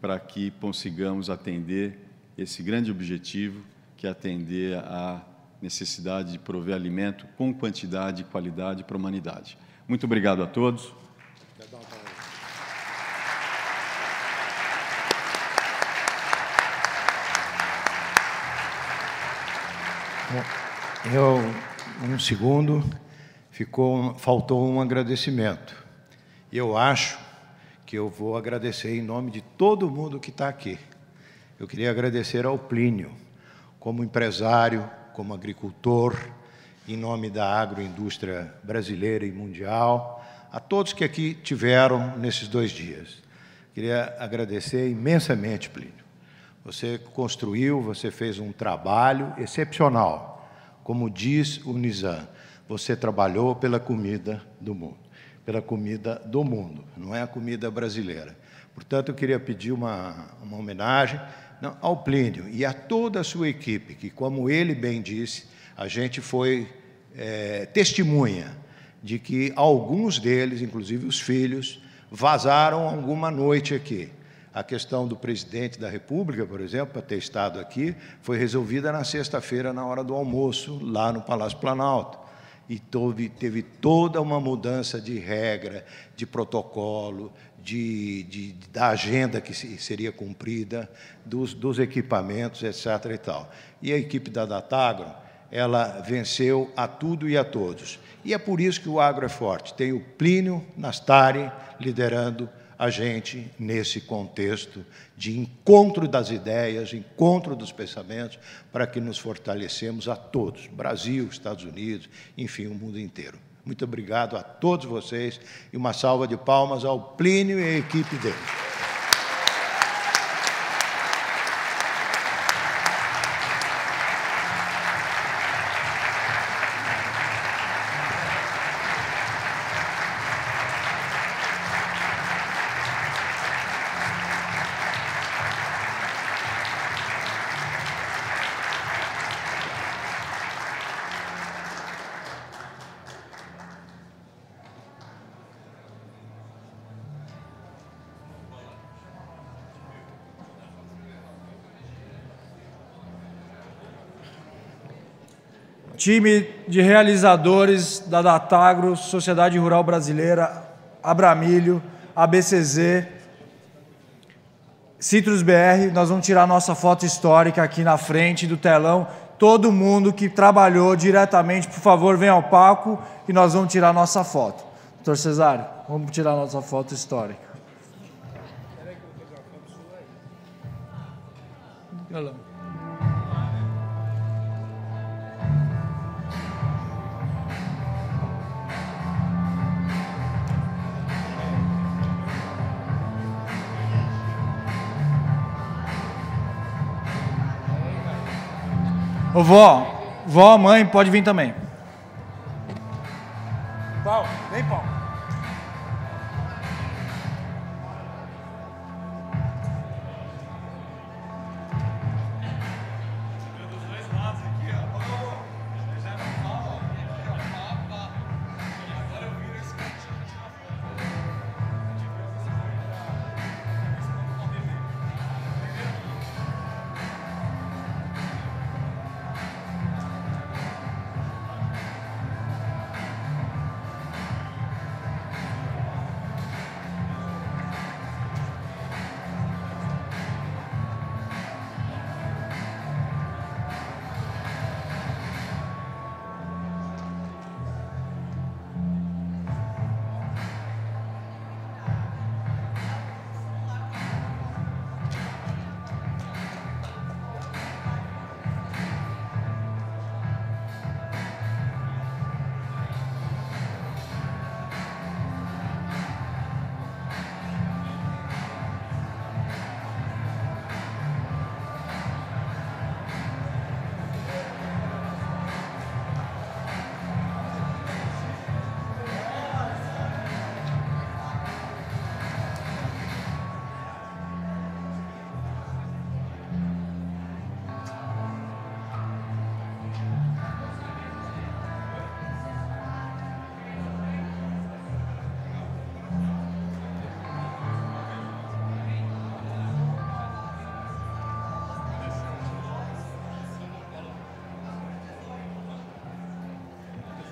para que consigamos atender esse grande objetivo, que é atender à necessidade de prover alimento com quantidade e qualidade para a humanidade. Muito obrigado a todos. Um segundo, faltou um agradecimento. Eu acho que eu vou agradecer em nome de todo mundo que está aqui. Eu queria agradecer ao Plínio, como empresário, como agricultor, em nome da agroindústria brasileira e mundial, a todos que aqui tiveram nesses 2 dias. Queria agradecer imensamente, Plínio. Você construiu, você fez um trabalho excepcional. Como diz o Nizam, você trabalhou pela comida do mundo. Pela comida do mundo, não é a comida brasileira. Portanto, eu queria pedir uma homenagem ao Plínio e a toda a sua equipe, que, como ele bem disse, a gente foi testemunha de que alguns deles, inclusive os filhos, vazaram alguma noite aqui. A questão do presidente da República, por exemplo, para ter estado aqui, foi resolvida na sexta-feira, na hora do almoço, lá no Palácio Planalto. E teve toda uma mudança de regra, de protocolo, da agenda que seria cumprida, dos equipamentos, etc. e tal. E a equipe da Datagro, ela venceu a tudo e a todos. E é por isso que o agro é forte. Tem o Plínio Nastari liderando a gente nesse contexto de encontro das ideias, encontro dos pensamentos, para que nos fortalecemos a todos, Brasil, Estados Unidos, enfim, o mundo inteiro. Muito obrigado a todos vocês e uma salva de palmas ao Plínio e à equipe dele. Time de realizadores da Datagro, Sociedade Rural Brasileira, Abramilho, ABCZ, Citrus BR, nós vamos tirar nossa foto histórica aqui na frente do telão. Todo mundo que trabalhou diretamente, por favor, venha ao palco e nós vamos tirar nossa foto. Doutor Cesário, vamos tirar nossa foto histórica. Olha lá. Ô, vó, mãe, pode vir também. Paulo, vem, Paulo.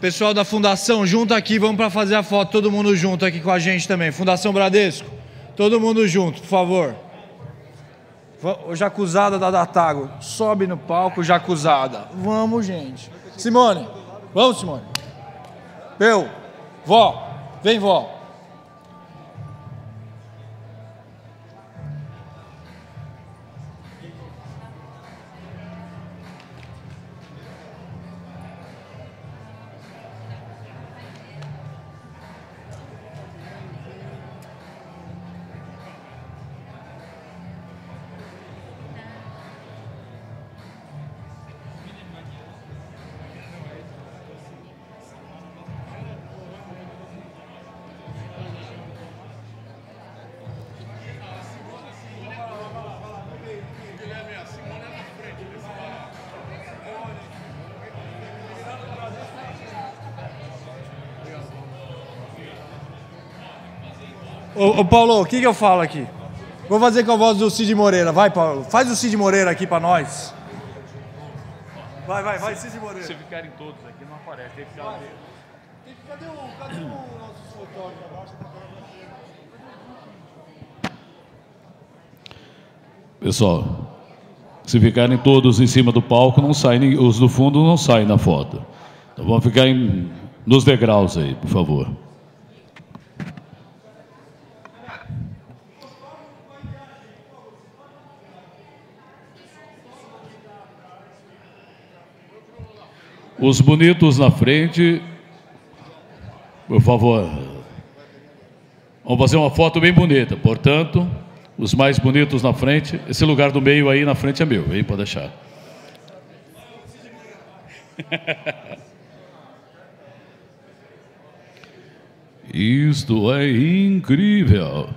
Pessoal da Fundação, junto aqui, vamos para fazer a foto, todo mundo junto aqui com a gente também. Fundação Bradesco, todo mundo junto, por favor. O Jacuzada da Datago, sobe no palco, Jacuzada. Vamos, gente. Simone, vamos, Simone. Eu, vó, vem, vó. Ô Paulo, o que eu falo aqui? Vou fazer com a voz do Cid Moreira. Vai, Paulo. Faz o Cid Moreira aqui pra nós. Vai, Cid Moreira. Se ficarem todos aqui, não aparece. Tem que ficar ali. Cadê o nosso fotógrafo? Pessoal, se ficarem todos em cima do palco, não saem, os do fundo não saem na foto. Então vamos ficar nos degraus aí, por favor. Os bonitos na frente, por favor. Vamos fazer uma foto bem bonita, portanto, os mais bonitos na frente. Esse lugar do meio aí na frente é meu, hein? Pode deixar. Isto é incrível.